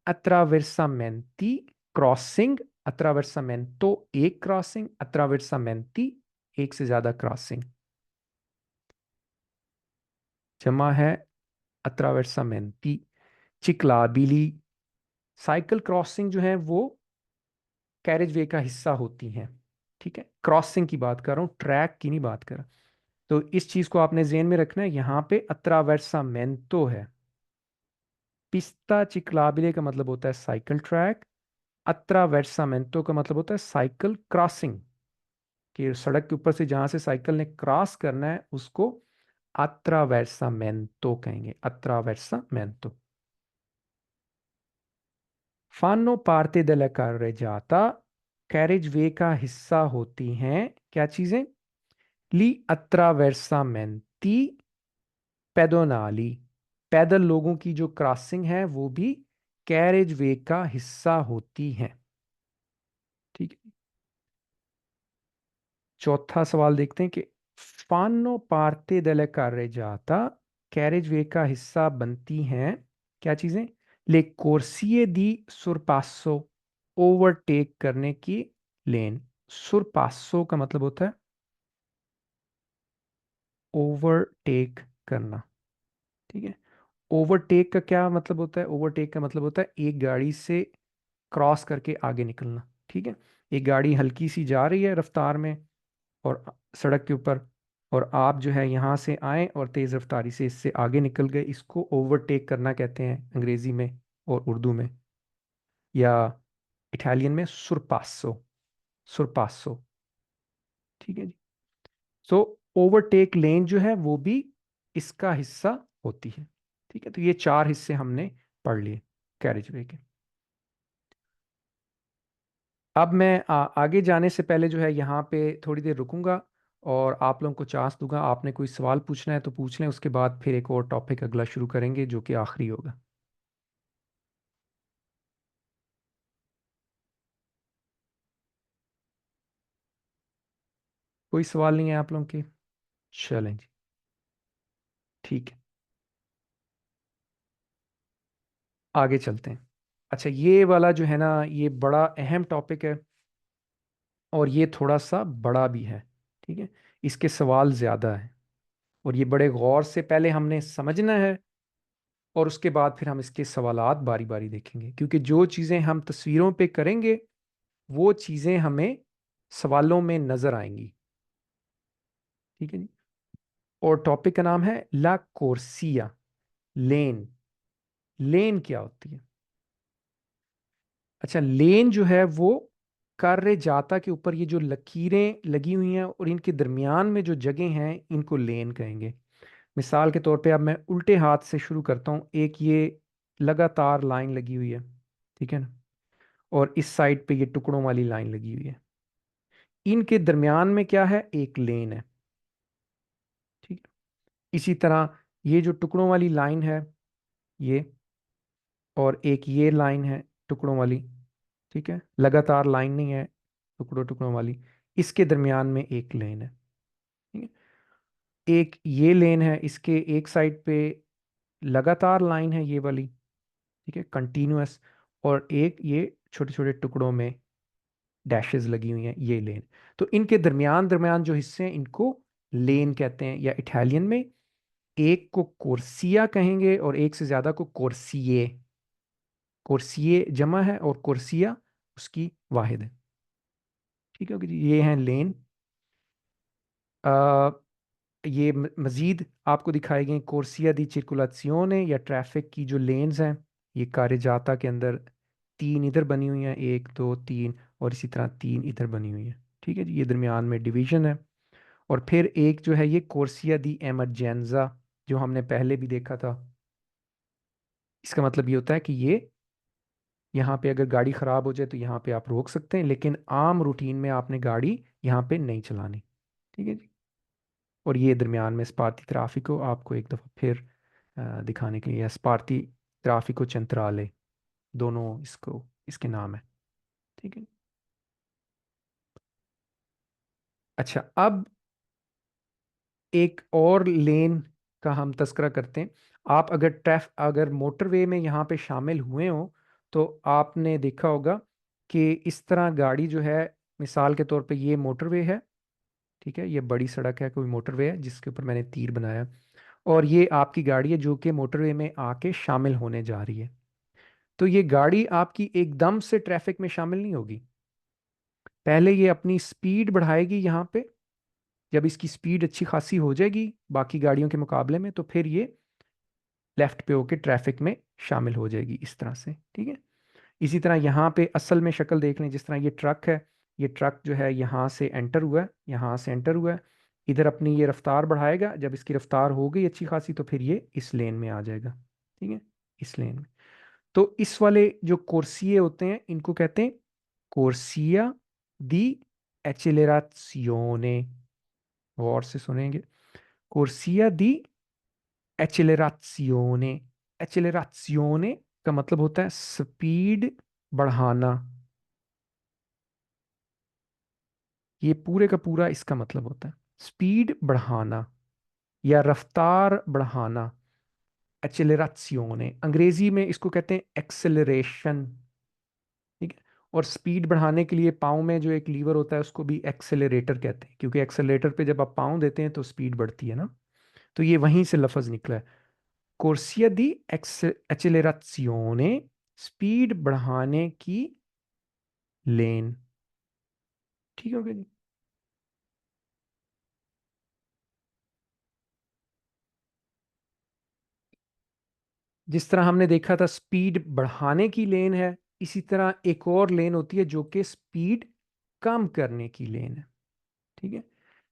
attraversamenti, क्रॉसिंग, अत्रावर्सामेंतो एक क्रॉसिंग, अत्रावर्सामेंटी एक से ज्यादा क्रॉसिंग। जमा है अत्रावर्सामेंटी। चिक्लाबिली, साइकिल क्रॉसिंग जो है वो कैरेज वे का हिस्सा होती हैं। ठीक है, क्रॉसिंग की बात कर रहा हूँ, ट्रैक की नहीं बात कर रहा। तो इस चीज को आपने जेहन में रखना है। यहां पे अत्रावर्सामेंतो है। पिस्ता चिक्लाबिले का मतलब होता है साइकिल ट्रैक। अत्रावर्सामेंतो का मतलब होता है साइकिल क्रॉसिंग, कि सड़क के ऊपर से जहां से साइकिल ने क्रॉस करना है उसको अत्रावर्सामेंतो कहेंगे, अत्रावर्सामेंतो। फानो Partey della carreggiata, carriage way का हिस्सा होती हैं क्या चीजें? ली अत्रावर्सामेंटी पेडोनाली, पैदल लोगों की जो क्रॉसिंग है वो भी कैरेज वे का हिस्सा होती हैं। ठीक है। चौथा सवाल देखते हैं कि फानो Partey della carreggiata, carriage way का हिस्सा बनती हैं क्या चीजें? ले कोर्सिए दी सुरपासो, ओवरटेक करने की लेन। सुरपासो का मतलब होता है ओवरटेक करना। ठीक है। ओवरटेक का क्या मतलब होता है? ओवरटेक का मतलब होता है एक गाड़ी से क्रॉस करके आगे निकलना। ठीक है। एक गाड़ी हल्की सी जा रही है रफ्तार में और सड़क के ऊपर, और आप जो है यहाँ से आए और तेज़ रफ्तारी से इससे आगे निकल गए, इसको ओवरटेक करना कहते हैं अंग्रेज़ी में और उर्दू में, या इटालियन में सुरपासो, सुरपासो। ठीक है जी। सो ओवरटेक लेन जो है वो भी इसका हिस्सा होती है। ठीक है, तो ये 4 हिस्से हमने पढ़ लिए कैरेज वे के। अब मैं आगे जाने से पहले जो है यहाँ पे थोड़ी देर रुकूंगा और आप लोगों को चांस दूंगा। आपने कोई सवाल पूछना है तो पूछ लें, उसके बाद फिर एक और टॉपिक अगला शुरू करेंगे जो कि आखिरी होगा। कोई सवाल नहीं है आप लोगों के? चलें जी, ठीक है, आगे चलते हैं। अच्छा, ये वाला जो है ना ये बड़ा अहम टॉपिक है और ये थोड़ा सा बड़ा भी है। ठीक है, इसके सवाल ज़्यादा हैं और ये बड़े गौर से पहले हमने समझना है और उसके बाद फिर हम इसके सवालात बारी बारी देखेंगे, क्योंकि जो चीज़ें हम तस्वीरों पे करेंगे वो चीज़ें हमें सवालों में नज़र आएंगी। ठीक है जी। और टॉपिक का नाम है ला कोर्सिया, लेन। लेन क्या होती है? अच्छा, लेन जो है वो कार्य जाता के ऊपर ये जो लकीरें लगी हुई हैं और इनके दरमियान में जो जगह हैं इनको लेन कहेंगे। मिसाल के तौर पे अब मैं उल्टे हाथ से शुरू करता हूँ। एक ये लगातार लाइन लगी हुई है, ठीक है ना, और इस साइड पे ये टुकड़ों वाली लाइन लगी हुई है। इनके दरमियान में क्या है, एक लेन है, ठीक है। इसी तरह ये जो टुकड़ों वाली लाइन है ये, और एक ये लाइन है टुकड़ों वाली, ठीक है, लगातार लाइन नहीं है, टुकड़ों टुकड़ों वाली, इसके दरमियान में एक लेन है, ठीक है। एक ये लेन है, इसके एक साइड पे लगातार लाइन है ये वाली, ठीक है, कंटिन्यूअस, और एक ये छोटे छोटे टुकड़ों में डैशेस लगी हुई हैं, ये लेन। तो इनके दरमियान दरमियान जो हिस्से हैं इनको लेन कहते हैं, या इटालियन में एक को कोर्सिया कहेंगे और एक से ज्यादा को कोर्सिए। कोर्सिए जमा है और कोर्सिया उसकी वाहिद है, ठीक है जी। ये हैं लेन। आ, ये मजीद आपको दिखाई गई कोर्सिया दी चिरकुलाzione, या ट्रैफिक की जो लेन्स हैं, ये कार्यजाता के अंदर तीन इधर बनी हुई हैं, एक दो तीन, और इसी तरह तीन इधर बनी हुई हैं, ठीक है जी। ये दरमियान में डिवीजन है। और फिर एक जो है ये कोर्सिया दी एमरजेंजा, जो हमने पहले भी देखा था। इसका मतलब ये होता है कि ये यहाँ पे अगर गाड़ी ख़राब हो जाए तो यहाँ पे आप रोक सकते हैं, लेकिन आम रूटीन में आपने गाड़ी यहाँ पे नहीं चलानी, ठीक है जी। और ये दरमियान में स्पार्ती ट्राफिको आपको एक दफ़ा फिर दिखाने के लिए, स्पार्ती ट्राफिको चंद्राले, दोनों इसको इसके नाम है, ठीक है। अच्छा, अब एक और लेन का हम तस्करा करते हैं। आप अगर मोटरवे में यहाँ पे शामिल हुए हो तो आपने देखा होगा कि इस तरह गाड़ी जो है, मिसाल के तौर पे ये मोटरवे है, ठीक है, ये बड़ी सड़क है, कोई मोटरवे है जिसके ऊपर मैंने तीर बनाया, और ये आपकी गाड़ी है जो कि मोटरवे में आके शामिल होने जा रही है। तो ये गाड़ी आपकी एकदम से ट्रैफिक में शामिल नहीं होगी, पहले ये अपनी स्पीड बढ़ाएगी यहाँ पे। जब इसकी स्पीड अच्छी खासी हो जाएगी बाकी गाड़ियों के मुकाबले में, तो फिर ये लेफ्ट पे होके ट्रैफिक में शामिल हो जाएगी इस तरह से, ठीक है। इसी तरह यहाँ पे असल में शक्ल देख लें, जिस तरह ये ट्रक है, ये ट्रक जो है यहाँ से एंटर हुआ है, यहाँ से एंटर हुआ है, इधर अपनी ये रफ्तार बढ़ाएगा, जब इसकी रफ्तार हो गई अच्छी खासी तो फिर ये इस लेन में आ जाएगा, ठीक है, इस लेन में। तो इस वाले जो कोर्सिए होते हैं इनको कहते हैं कोर्सिया दी एक्सेलराzione। गौर से सुनेंगे, कोर्सिया दी एक्सेलराzione। एक्सेलराzione का मतलब होता है स्पीड बढ़ाना, ये पूरे का पूरा इसका मतलब होता है स्पीड बढ़ाना या रफ्तार बढ़ाना। एक्सेलराzione अंग्रेजी में इसको कहते हैं एक्सेलरेशन, ठीक है। और स्पीड बढ़ाने के लिए पाँव में जो एक लीवर होता है उसको भी एक्सेलरेटर कहते हैं, क्योंकि एक्सेलरेटर पे जब आप पाँव देते हैं तो स्पीड बढ़ती है ना, तो ये वहीं से लफ्ज निकला है, कोर्सिया दी एक्सेलराzione, स्पीड बढ़ाने की लेन, ठीक हो गया जी। जिस तरह हमने देखा था स्पीड बढ़ाने की लेन है, इसी तरह एक और लेन होती है जो कि स्पीड कम करने की लेन है, ठीक है।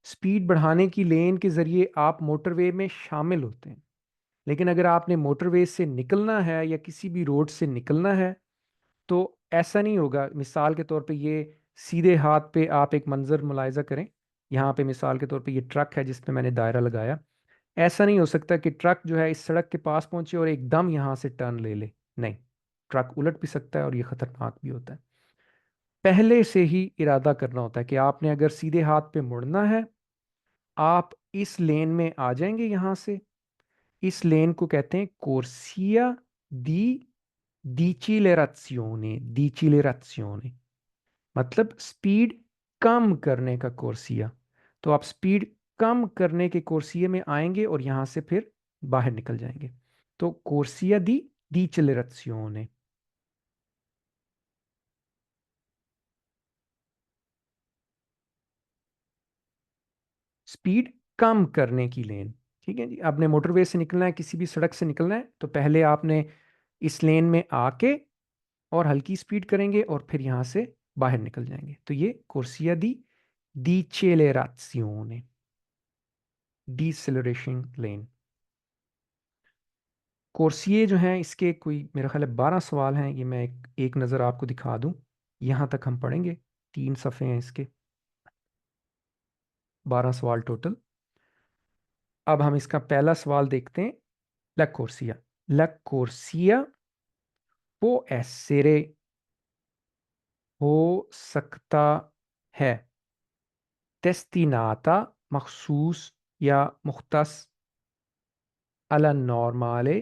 स्पीड बढ़ाने की लेन के जरिए आप मोटरवे में शामिल होते हैं, लेकिन अगर आपने मोटरवे से निकलना है या किसी भी रोड से निकलना है तो ऐसा नहीं होगा। मिसाल के तौर पे ये सीधे हाथ पे आप एक मंजर मुलायजा करें, यहाँ पे मिसाल के तौर पे ये ट्रक है जिस पे मैंने दायरा लगाया। ऐसा नहीं हो सकता कि ट्रक जो है इस सड़क के पास पहुंचे और एकदम यहाँ से टर्न ले ले, नहीं, ट्रक उलट भी सकता है और ये खतरनाक भी होता है। पहले से ही इरादा करना होता है कि आपने अगर सीधे हाथ पे मुड़ना है, आप इस लेन में आ जाएंगे यहाँ से। इस लेन को कहते हैं कोर्सिया दी डिचिलेराzione, मतलब स्पीड कम करने का कोर्सिया। तो आप स्पीड कम करने के कोर्सिया में आएंगे और यहां से फिर बाहर निकल जाएंगे। तो कोर्सिया दी डिचिलेराzione, स्पीड कम करने की लेन, ठीक है जी। आपने मोटरवे से निकलना है, किसी भी सड़क से निकलना है, तो पहले आपने इस लेन में आके और हल्की स्पीड करेंगे और फिर यहां से बाहर निकल जाएंगे। तो ये कोर्सिया दी डिचेलेराzione, डिसेलरेशन लेन। कोर्सिए जो हैं इसके कोई मेरा ख्याल है 12 सवाल हैं। ये मैं एक नज़र आपको दिखा दूं। यहाँ तक हम पढ़ेंगे, 3 सफ़े हैं इसके, 12 सवाल टोटल। अब हम इसका पहला सवाल देखते हैं। ला कोर्सिया, ला कोर्सिया वो एसेरे हो सकता है destinata मखसूस या मुख्तस alla normale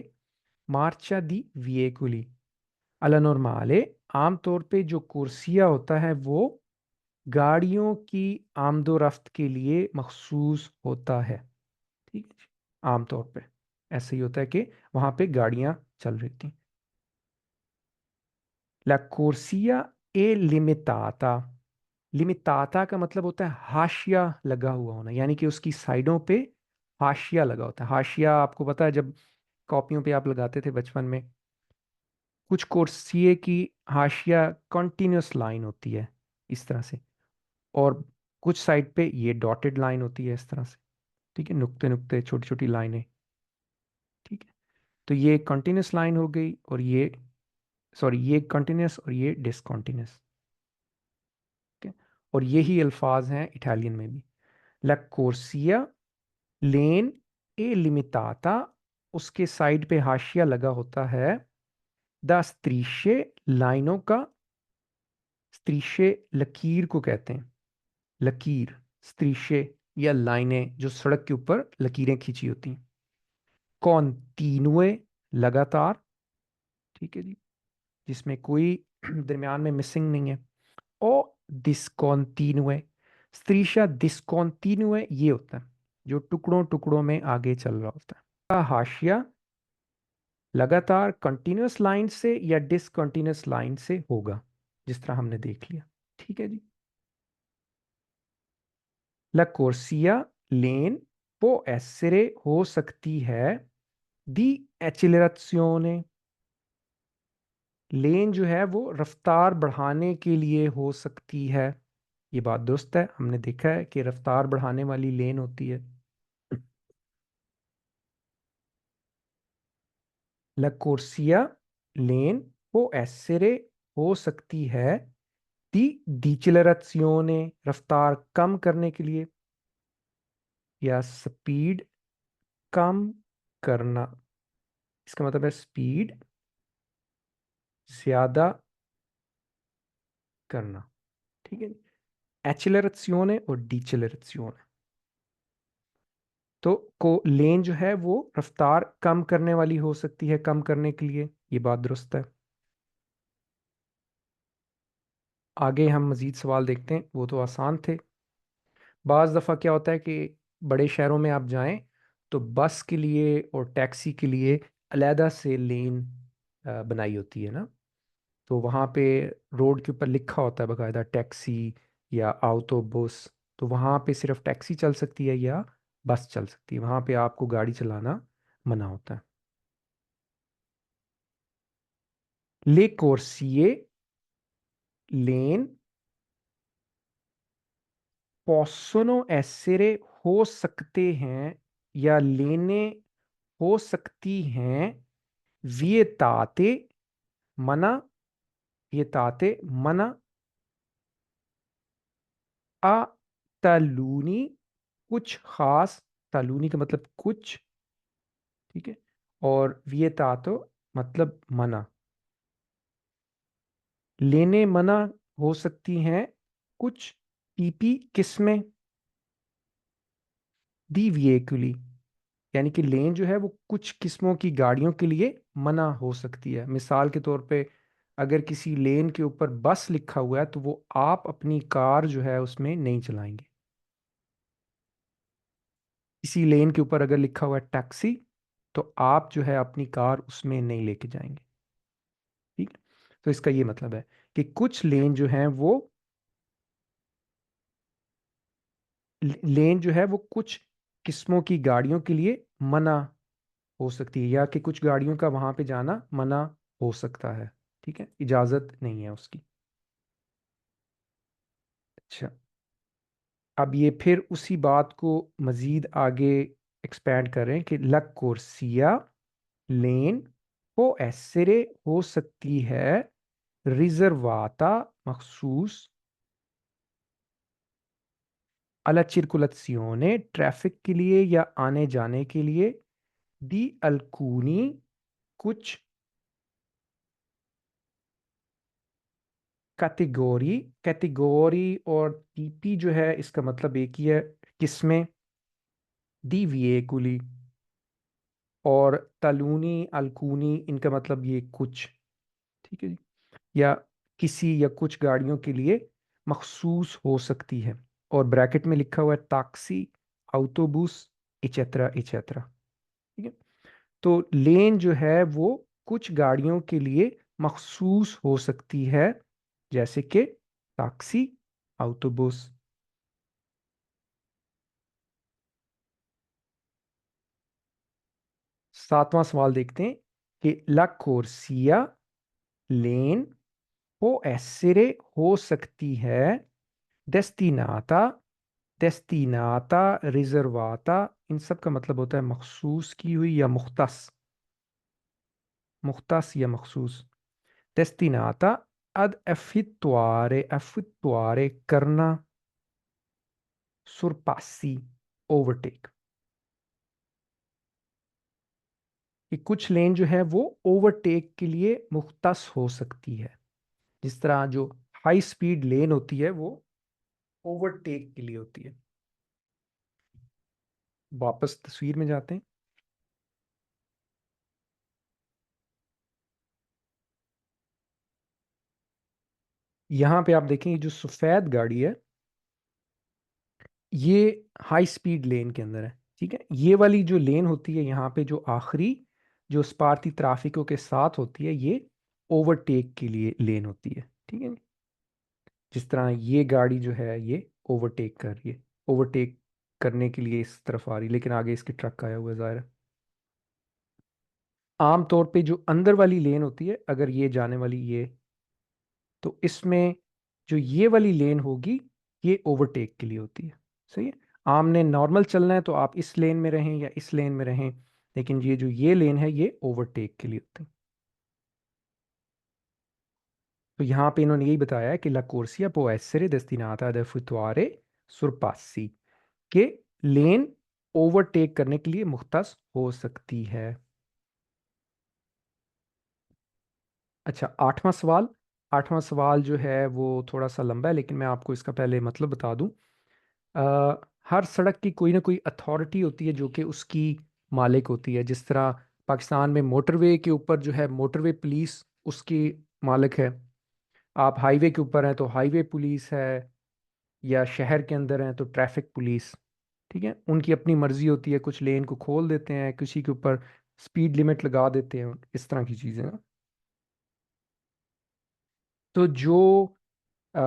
marcia di veicoli। alla normale आमतौर पे जो कुर्सिया होता है वो गाड़ियों की आमदोरफ्त के लिए मखसूस होता है। ठीक है जी। आमतौर पे ऐसे ही होता है कि वहां पे गाड़ियां चल रही थी। ला कुर्सिया ए लिमिटाता, लिमिटाता का मतलब होता है हाशिया लगा हुआ होना, यानी कि उसकी साइडों पे हाशिया लगा होता है। हाशिया आपको पता है, जब कॉपियों पे आप लगाते थे बचपन में, कुछ कुर्सिए की हाशिया कंटिन्यूस लाइन होती है इस तरह से, और कुछ साइड पे ये डॉटेड लाइन होती है इस तरह से। ठीक है, नुक्ते नुक्ते छोटी छोटी लाइनें। ठीक है, तो ये कंटिन्यूस लाइन हो गई, और ये, सॉरी, ये कंटिन्यूस और ये डिसकंटिन्यूस। ठीक है, और यही अल्फाज हैं इटालियन में भी। ला कोर्सिया लेन ए लिमिटाता, उसके साइड पे हाशिया लगा होता है। द स्त्रीशे लाइनों का, स्त्रीशे लकीर को कहते हैं, लकीर, स्त्रीशे या लाइनें जो सड़क के ऊपर लकीरें खींची होती हैं। कॉन्टिनुए लगातार, ठीक है जी, जिसमें कोई दरमियान में मिसिंग नहीं है। ओ डिस्कॉन्टिनुए, स्त्रीशा डिस्कॉन्टिनुए ये होता है जो टुकड़ों टुकड़ों में आगे चल रहा होता है। हाशिया लगातार कंटिन्यूस लाइन से या डिसकंटिन्यूस लाइन से होगा, जिस तरह हमने देख लिया। ठीक है जी। ला कोर्सिया लेन वो एसरे हो सकती है दी एक्सीलरेशियोने, लेन जो है वो रफ्तार बढ़ाने के लिए हो सकती है। ये बात दुरुस्त है, हमने देखा है कि रफ्तार बढ़ाने वाली लेन होती है। ला कोर्सिया लेन वो एसरे हो सकती है दी डिसेलरेशियोने, रफ्तार कम करने के लिए, या स्पीड कम करना। इसका मतलब है स्पीड ज्यादा करना। ठीक है, एक्सेलरेशियोने और डिसेलरेशियोने। तो को लेन जो है वो रफ्तार कम करने वाली हो सकती है, कम करने के लिए, ये बात दुरुस्त है। आगे हम मजीद सवाल देखते हैं, वो तो आसान थे। बाज़ दफ़ा क्या होता है कि बड़े शहरों में आप जाएं तो बस के लिए और टैक्सी के लिए अलहदा से लेन बनाई होती है ना। तो वहाँ पे रोड के ऊपर लिखा होता है बाकायदा टैक्सी या ऑटोबस। तो वहाँ पे सिर्फ टैक्सी चल सकती है या बस चल सकती है, वहाँ पे आपको गाड़ी चलाना मना होता है। ले कोर्सिए लेन possono essere हो सकते हैं या लेने हो सकती हैं vietate मना, vietate मना, a taluni कुछ खास, taluni का मतलब कुछ, ठीक है, और vietato मतलब मना। लेने मना हो सकती हैं कुछ पीपी किस्में दी वेहिकुली, यानी कि लेन जो है वो कुछ किस्मों की गाड़ियों के लिए मना हो सकती है। मिसाल के तौर पे अगर किसी लेन के ऊपर बस लिखा हुआ है तो वो आप अपनी कार जो है उसमें नहीं चलाएंगे। इसी लेन के ऊपर अगर लिखा हुआ है टैक्सी, तो आप जो है अपनी कार उसमें नहीं लेके जाएंगे। ठीक है? तो इसका ये मतलब है कि कुछ लेन जो है वो, लेन जो है वो कुछ किस्मों की गाड़ियों के लिए मना हो सकती है, या कि कुछ गाड़ियों का वहां पे जाना मना हो सकता है। ठीक है, इजाजत नहीं है उसकी। अच्छा, अब ये फिर उसी बात को मजीद आगे एक्सपैंड करें कि ला कोर्सिया लेन può essere हो सकती है riservata मखसूस alla circolazione ट्रैफिक के लिए या आने जाने के लिए di alcuni कुछ कैटेगरी और टीपी जो है इसका मतलब एक ही है, किसमें, दी विएकुली, और तलूनी अलकूनी इनका मतलब ये कुछ, ठीक है जी, या किसी या कुछ गाड़ियों के लिए मखसूस हो सकती है। और ब्रैकेट में लिखा हुआ है टैक्सी, ऑटोबूस, इचेत्रा इचेत्रा, ठीक है। तो लेन जो है वो कुछ गाड़ियों के लिए मखसूस हो सकती है, जैसे कि टैक्सी, ऑटोबूस। 7वां सवाल देखते हैं कि ला कोर्सिया लेन हो essere हो सकती है destinata, destinata, रिजर्वाता, इन सब का मतलब होता है मखसूस की हुई या मुख्तस, मुख्तस या मखसूस। destinata ad effettuare, effettuare करना, surpassi, overtake, कि कुछ लेन जो है वो ओवरटेक के लिए मुख्तस हो सकती है। जिस तरह जो हाई स्पीड लेन होती है वो ओवरटेक के लिए होती है। वापस तस्वीर में जाते हैं। यहाँ पे आप देखेंगे जो सफ़ेद गाड़ी है ये हाई स्पीड लेन के अंदर है, ठीक है। ये वाली जो लेन होती है यहाँ पे जो आखिरी जो स्पार्थी ट्राफिकों के साथ होती है ये ओवरटेक के लिए लेन होती है, ठीक है। जिस तरह ये गाड़ी जो है ये ओवरटेक कर रही है, ओवरटेक करने के लिए इस तरफ आ रही है, लेकिन आगे इसके ट्रक आया हुआ है, ज़ाहिर है। आम तौर पे जो अंदर वाली लेन होती है, अगर ये जाने वाली ये, तो इसमें जो ये वाली लेन होगी ये ओवरटेक के लिए होती है, सही है। आमने नॉर्मल चलना है तो आप इस लेन में रहें या इस लेन में रहें, लेकिन ये जो ये लेन है ये ओवरटेक के लिए होती है। तो यहाँ पे इन्होंने यही बताया है कि ला corsia può essere destinata ad effettuare sorpassi, के लेन ओवरटेक करने के लिए मुख्तस हो सकती है। अच्छा, 8वां सवाल। 8वां सवाल जो है वो थोड़ा सा लंबा है, लेकिन मैं आपको इसका पहले मतलब बता दूं। हर सड़क की कोई ना कोई अथॉरिटी होती है जो कि उसकी मालिक होती है। जिस तरह पाकिस्तान में मोटरवे के ऊपर जो है मोटरवे पुलिस उसकी मालिक है। आप हाईवे के ऊपर हैं तो हाईवे पुलिस है, या शहर के अंदर हैं तो ट्रैफिक पुलिस, ठीक है। उनकी अपनी मर्जी होती है, कुछ लेन को खोल देते हैं, किसी के ऊपर स्पीड लिमिट लगा देते हैं, इस तरह की चीज़ें ना। तो जो अ,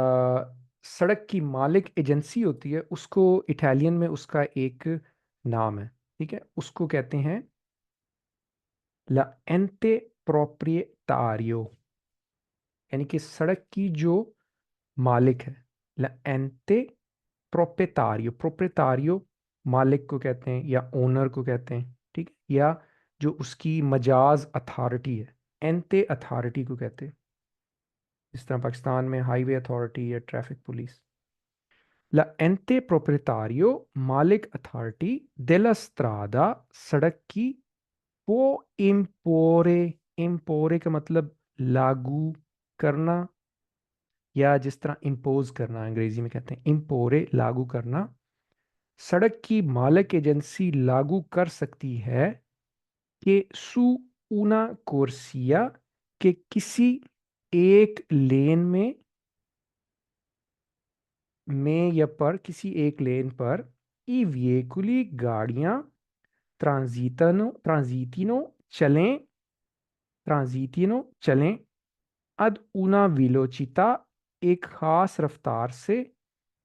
सड़क की मालिक एजेंसी होती है उसको इटालियन में उसका एक नाम है, ठीक है। उसको कहते हैं ला एंटे प्रोप्रिएटारियो, यानी कि सड़क की जो मालिक है। ला एंटे प्रोप्रिएटारियो, प्रोप्रिएटारियो मालिक को कहते हैं या ओनर को कहते हैं, ठीक है। या जो उसकी मजाज अथॉरिटी है, एंटे अथॉरिटी को कहते हैं। जिस तरह पाकिस्तान में हाईवे अथॉरिटी या ट्रैफिक पुलिस। ला एंटे प्रोप्रिएटारियो मालिक अथॉरिटी डेला स्ट्रादा सड़क की, वो इम्पोरे, इम्पोरे का मतलब लागू करना, या जिस तरह इम्पोज करना अंग्रेजी में कहते हैं इम्पोरे, लागू करना। सड़क की मालिक एजेंसी लागू कर सकती है कि सू ऊना कोर्सिया, के किसी एक लेन में या पर किसी एक लेन पर ई व्हीकुली गाड़ियां ट्रांजीटिनो चलें, ट्रांजीटिनो चलें अद una velocità, एक खास रफ्तार से,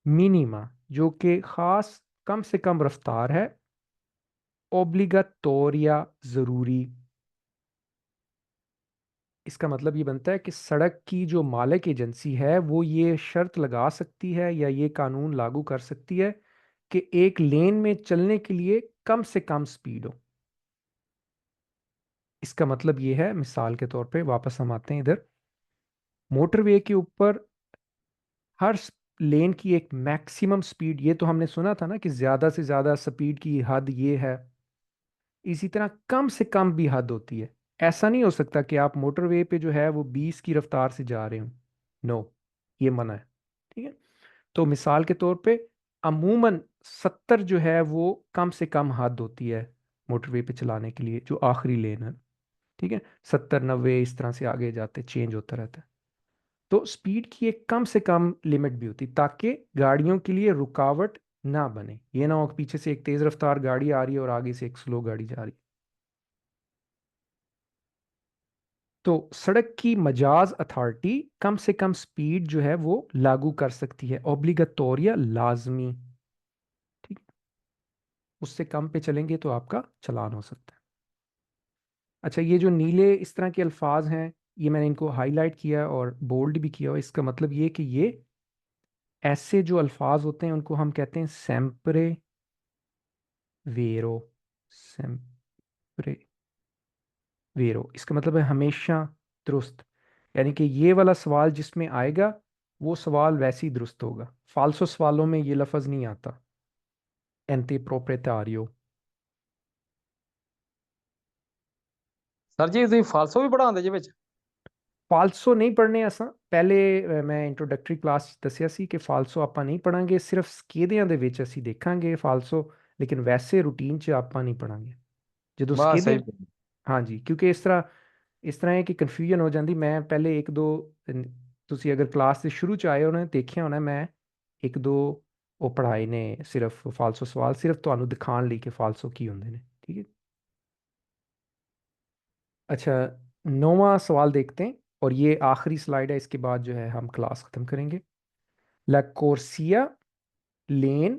मिनिमा जो कि खास कम से कम रफ्तार है, ओब्लिगाटोरिया ज़रूरी। इसका मतलब ये बनता है कि सड़क की जो मालिक एजेंसी है वो ये शर्त लगा सकती है या ये कानून लागू कर सकती है कि एक लेन में चलने के लिए कम से कम स्पीड हो। इसका मतलब ये है, मिसाल के तौर पे वापस हम आते हैं इधर, मोटरवे के ऊपर हर लेन की एक मैक्सिमम स्पीड, ये तो हमने सुना था ना कि ज्यादा से ज्यादा स्पीड की हद ये है, इसी तरह कम से कम भी हद होती है। ऐसा नहीं हो सकता कि आप मोटरवे पे जो है वो 20 की रफ्तार से जा रहे हो। नो, ये मना है। ठीक है। तो मिसाल के तौर पे अमूमन 70 जो है वो कम से कम हद होती है मोटरवे पे चलाने के लिए, जो आखिरी लेन है। ठीक है। 70 90 इस तरह से आगे जाते चेंज होता रहता है। तो स्पीड की एक कम से कम लिमिट भी होती, ताकि गाड़ियों के लिए रुकावट ना बने। ये ना हो कि पीछे से एक तेज रफ्तार गाड़ी आ रही है और आगे से एक स्लो गाड़ी जा रही है। तो सड़क की मजाज अथॉरिटी कम से कम स्पीड जो है वो लागू कर सकती है, ओब्लिगटोरिया, लाजमी। ठीक। उससे कम पे चलेंगे तो आपका चालान हो सकता है। अच्छा, ये जो नीले इस तरह के अल्फाज हैं, ये मैंने इनको हाईलाइट किया और बोल्ड भी किया, और इसका मतलब ये कि ये ऐसे जो अल्फाज होते हैं उनको हम कहते हैं सेम्परे वेरो। सेम्परे वेरो, इसका मतलब है हमेशा दुरुस्त। यानी कि ये वाला सवाल जिसमें आएगा वो सवाल वैसे ही दुरुस्त होगा। फाल्सो सवालों में ये लफ्ज़ नहीं आता, एंटी प्रोप्रेटारियो। सर जी ਤੁਸੀਂ ਫਾਲਸੋ ਵੀ ਪੜਾਉਂਦੇ ਜੀ ਵਿੱਚ? फाल्सो नहीं पढ़ने असा पहले, मैं इंट्रोडक्टरी क्लास दसिया सी कि फाल्सो ਆਪਾਂ नहीं पढ़ांगे, सिर्फ ਸਕੇਦਿਆਂ ਦੇ ਵਿੱਚ ਅਸੀਂ ਦੇਖਾਂਗੇ फाल्सो, लेकिन वैसे रूटीन 'ਚ ਆਪਾਂ नहीं पढ़ांगे ਜਦੋਂ ਬਸ ਸਕੇਦੇ। ਸਹੀ। ਹਾਂਜੀ, ਕਿਉਂਕਿ ਇਸ ਤਰ੍ਹਾਂ ਹੈ ਕਿ ਕਨਫਿਊਜ਼ਨ ਹੋ ਜਾਂਦੀ। ਮੈਂ ਪਹਿਲੇ ਇੱਕ ਦੋ ਤੁਸੀਂ ਅਗਰ ਕਲਾਸ ਦੇ ਸ਼ੁਰੂ ਚ ਆਏ ਹੋ ਨਾ, ਦੇਖਿਆ ਹੋਣਾ ਮੈਂ ਇੱਕ ਦੋ ਉਹ ਪੜ੍ਹਾਏ ਨੇ ਸਿਰਫ ਫਾਲਸੋ ਸਵਾਲ, ਸਿਰਫ ਤੁਹਾਨੂੰ ਦਿਖਾਉਣ ਲਈ ਕਿ ਫਾਲਸੋ ਕੀ ਹੁੰਦੇ ਨੇ। ठीक है। अच्छा, 9वां सवाल देखते हैं, और ये आखिरी स्लाइड है, इसके बाद जो है हम क्लास खत्म करेंगे। La corsia लेन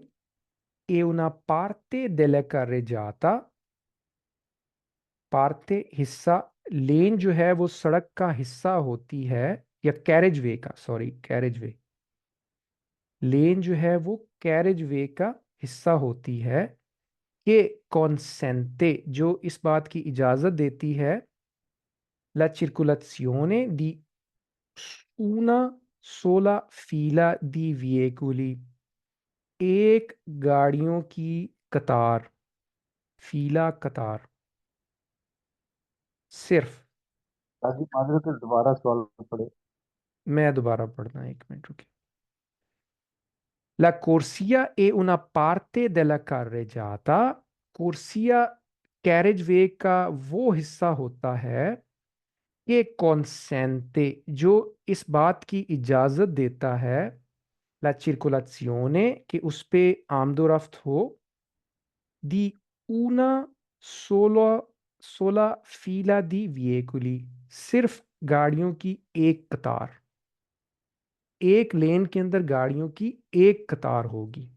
è una parte della carreggiata, पार्ते हिस्सा, लेन जो है वो सड़क का हिस्सा होती है, या कैरेज वे का, सॉरी कैरेज वे, लेन जो है वो कैरेज वे का हिस्सा होती है, कि कॉन्सेंटे जो इस बात की इजाजत देती है, ला circolazione di una sola fila di veicoli, एक गाड़ियों की कतार, फीला कतार, सिर्फ। सर जी माधुरी के दोबारा सवाल पढ़े। मैं दोबारा पढ़ना, एक मिनट रुकिए। La corsia è una parte della carreggiata, corsia carriage way का वो हिस्सा होता है कि कॉन्सेंटे जो इस बात की इजाजत देता है, ला circolazione कि उस पे आमदोरफ्त हो, di una sola fila di veicoli, सिर्फ गाड़ियों की एक कतार, एक लेन के अंदर गाड़ियों की एक कतार होगी।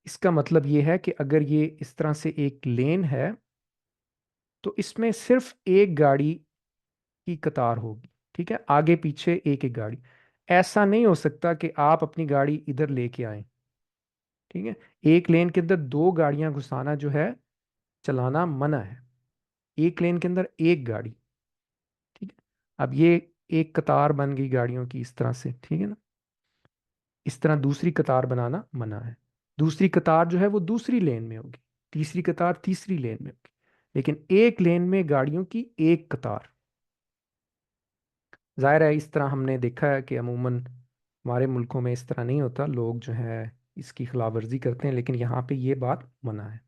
इसका मतलब ये है कि अगर ये इस तरह से एक लेन है तो इसमें सिर्फ एक गाड़ी की कतार होगी। ठीक है, आगे पीछे एक एक गाड़ी। ऐसा नहीं हो सकता कि आप अपनी गाड़ी इधर लेके आए। ठीक है। एक लेन के अंदर दो गाड़ियां घुसाना जो है, चलाना मना है। एक लेन के अंदर एक गाड़ी। ठीक है। अब ये एक कतार बन गई गाड़ियों की इस तरह से, ठीक है ना। इस तरह दूसरी कतार बनाना मना है। दूसरी कतार जो है वो दूसरी लेन में होगी, तीसरी कतार तीसरी लेन में होगी, लेकिन एक लेन में गाड़ियों की एक कतार। जाहिर है इस तरह हमने देखा है कि अमूमन हमारे मुल्कों में इस तरह नहीं होता, लोग जो है इसकी खिलाफ वर्जी करते हैं, लेकिन यहाँ पे ये बात मना है।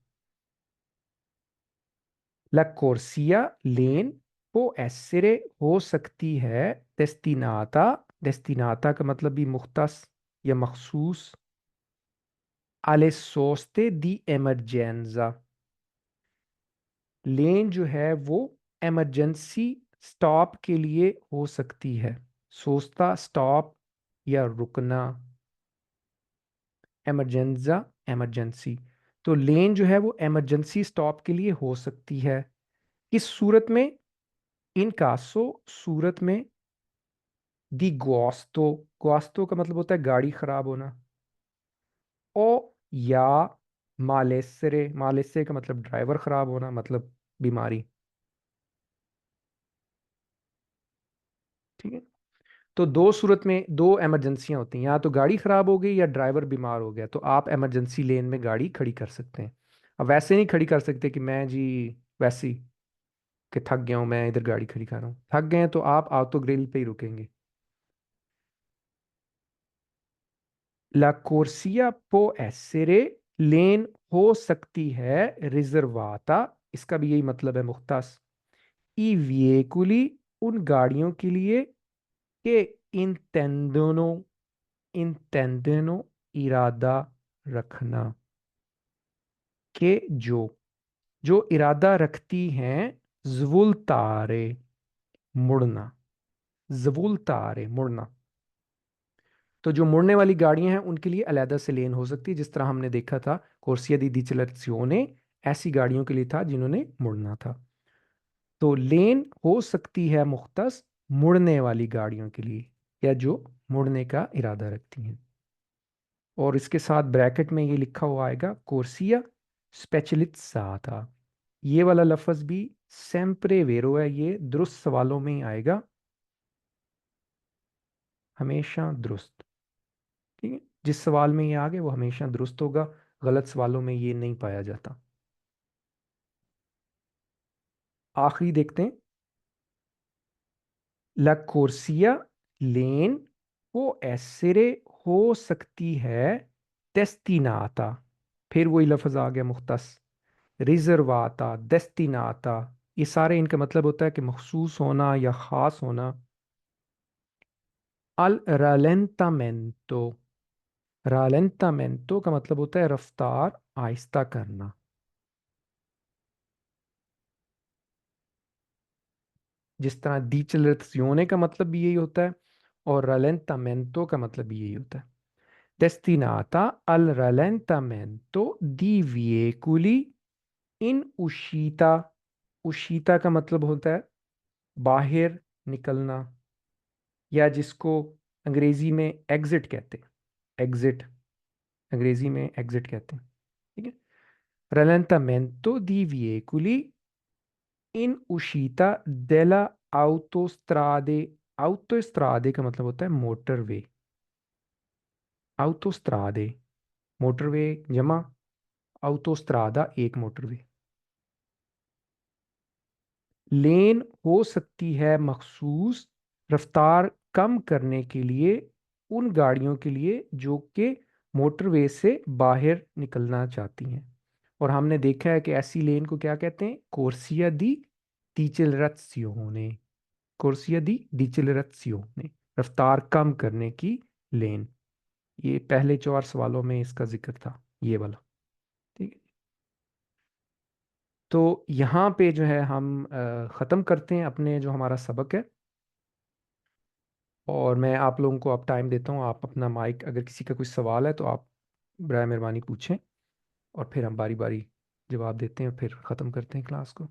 ला कोर्सिया लेन वो ऐसरे हो सकती है, डेस्टिनाता, डेस्टिनाता का मतलब भी मुख्तस या मखसूस, alle soste di emergenza, लेन जो है वो इमरजेंसी स्टॉप के लिए हो सकती है। सोस्ता स्टॉप या रुकना, एमरजेंजा इमरजेंसी। तो लेन जो है वो इमरजेंसी स्टॉप के लिए हो सकती है। इस सूरत में, इन कासो सूरत में, दी गुआस्तो, गुआस्तो का मतलब होता है गाड़ी खराब होना, ओ या मालेसरे, मालेसरे का मतलब ड्राइवर खराब होना, मतलब बीमारी। ठीक है। तो दो सूरत में दो इमरजेंसियां होती हैं, या तो गाड़ी खराब हो गई या ड्राइवर बीमार हो गया, तो आप इमरजेंसी लेन में गाड़ी खड़ी कर सकते हैं। अब वैसे नहीं खड़ी कर सकते कि मैं जी वैसी कि थक गया हूं मैं इधर गाड़ी खड़ी कर रहा हूँ, थक गए हैं तो आप ऑटो ग्रिल पे ही रुकेंगे। ला कोर्सिया पो एसेरे, लेन हो सकती है रिजर्वाता, इसका भी यही मतलब है मुख्तस, ई विएकुली, उन गाड़ियों के लिए के इंटेंडनो, इंटेंडेनो इरादा रखना, के जो जो इरादा रखती हैं ज़वुल्तारे, मुड़ना, ज़वुल्तारे मुड़ना। तो जो मुड़ने वाली गाड़ियां हैं उनके लिए अलहदा से लेन हो सकती है, जिस तरह हमने देखा था कोर्सिया दी डिचेलरेज़ियोने ऐसी गाड़ियों के लिए था जिन्होंने मुड़ना था। तो लेन हो सकती है मुख्तस मुड़ने वाली गाड़ियों के लिए, या जो मुड़ने का इरादा रखती हैं। और इसके साथ ब्रैकेट में ये लिखा हुआ आएगा कोर्सिया स्पेशलिज़ाता। ये वाला लफ्ज़ भी सेम्प्रे वेरो है, ये दुरुस्त सवालों में ही आएगा, हमेशा दुरुस्त। ठीक है, जिस सवाल में ये आ गया वो हमेशा दुरुस्त होगा, गलत सवालों में ये नहीं पाया जाता। आखिरी देखते हैं, ला कोर्सिया लेन वो ऐसरे हो सकती है डेस्टिनाता, फिर वही लफ्ज़ आ गया मुख्तस, रिजर्वाता, डेस्टिनाता, ये सारे इनका मतलब होता है कि मखसूस होना या ख़ास होना। अल रालेंटामेंटो, रालेंटामेंटो का मतलब होता है रफ्तार आहिस्ता करना। जिस तरह डिचेलरेज़ियोने का मतलब भी यही होता है और रालेंटामेंटो का मतलब भी यही होता है। destinata al rallentamento di veicoli in uscita, uscita का मतलब होता है बाहर निकलना, या जिसको अंग्रेजी में एग्जिट कहते हैं, एग्जिट, अंग्रेजी में एग्जिट कहते हैं। ठीक है, rallentamento di veicoli in uscita della autostrade, autostrade का मतलब होता है मोटरवे, autostrade, मोटरवे जमा autostrada एक मोटरवे। लेन हो सकती है मखसूस रफ्तार कम करने के लिए उन गाड़ियों के लिए जो कि मोटरवे से बाहर निकलना चाहती हैं। और हमने देखा है कि ऐसी लेन को क्या कहते हैं, कोर्सिया दी डिचेलरेज़ियोने, कोर्सिया दी डिचेलरेज़ियोने, रफ्तार कम करने की लेन। ये पहले 4 सवालों में इसका जिक्र था, ये वाला। ठीक है, तो यहाँ पे जो है हम ख़त्म करते हैं अपने जो हमारा सबक है। और मैं आप लोगों को अब टाइम देता हूँ, आप अपना माइक, अगर किसी का कोई सवाल है तो आप बराए मेहरबानी पूछें, और फिर हम बारी बारी जवाब देते हैं, फिर ख़त्म करते हैं क्लास को।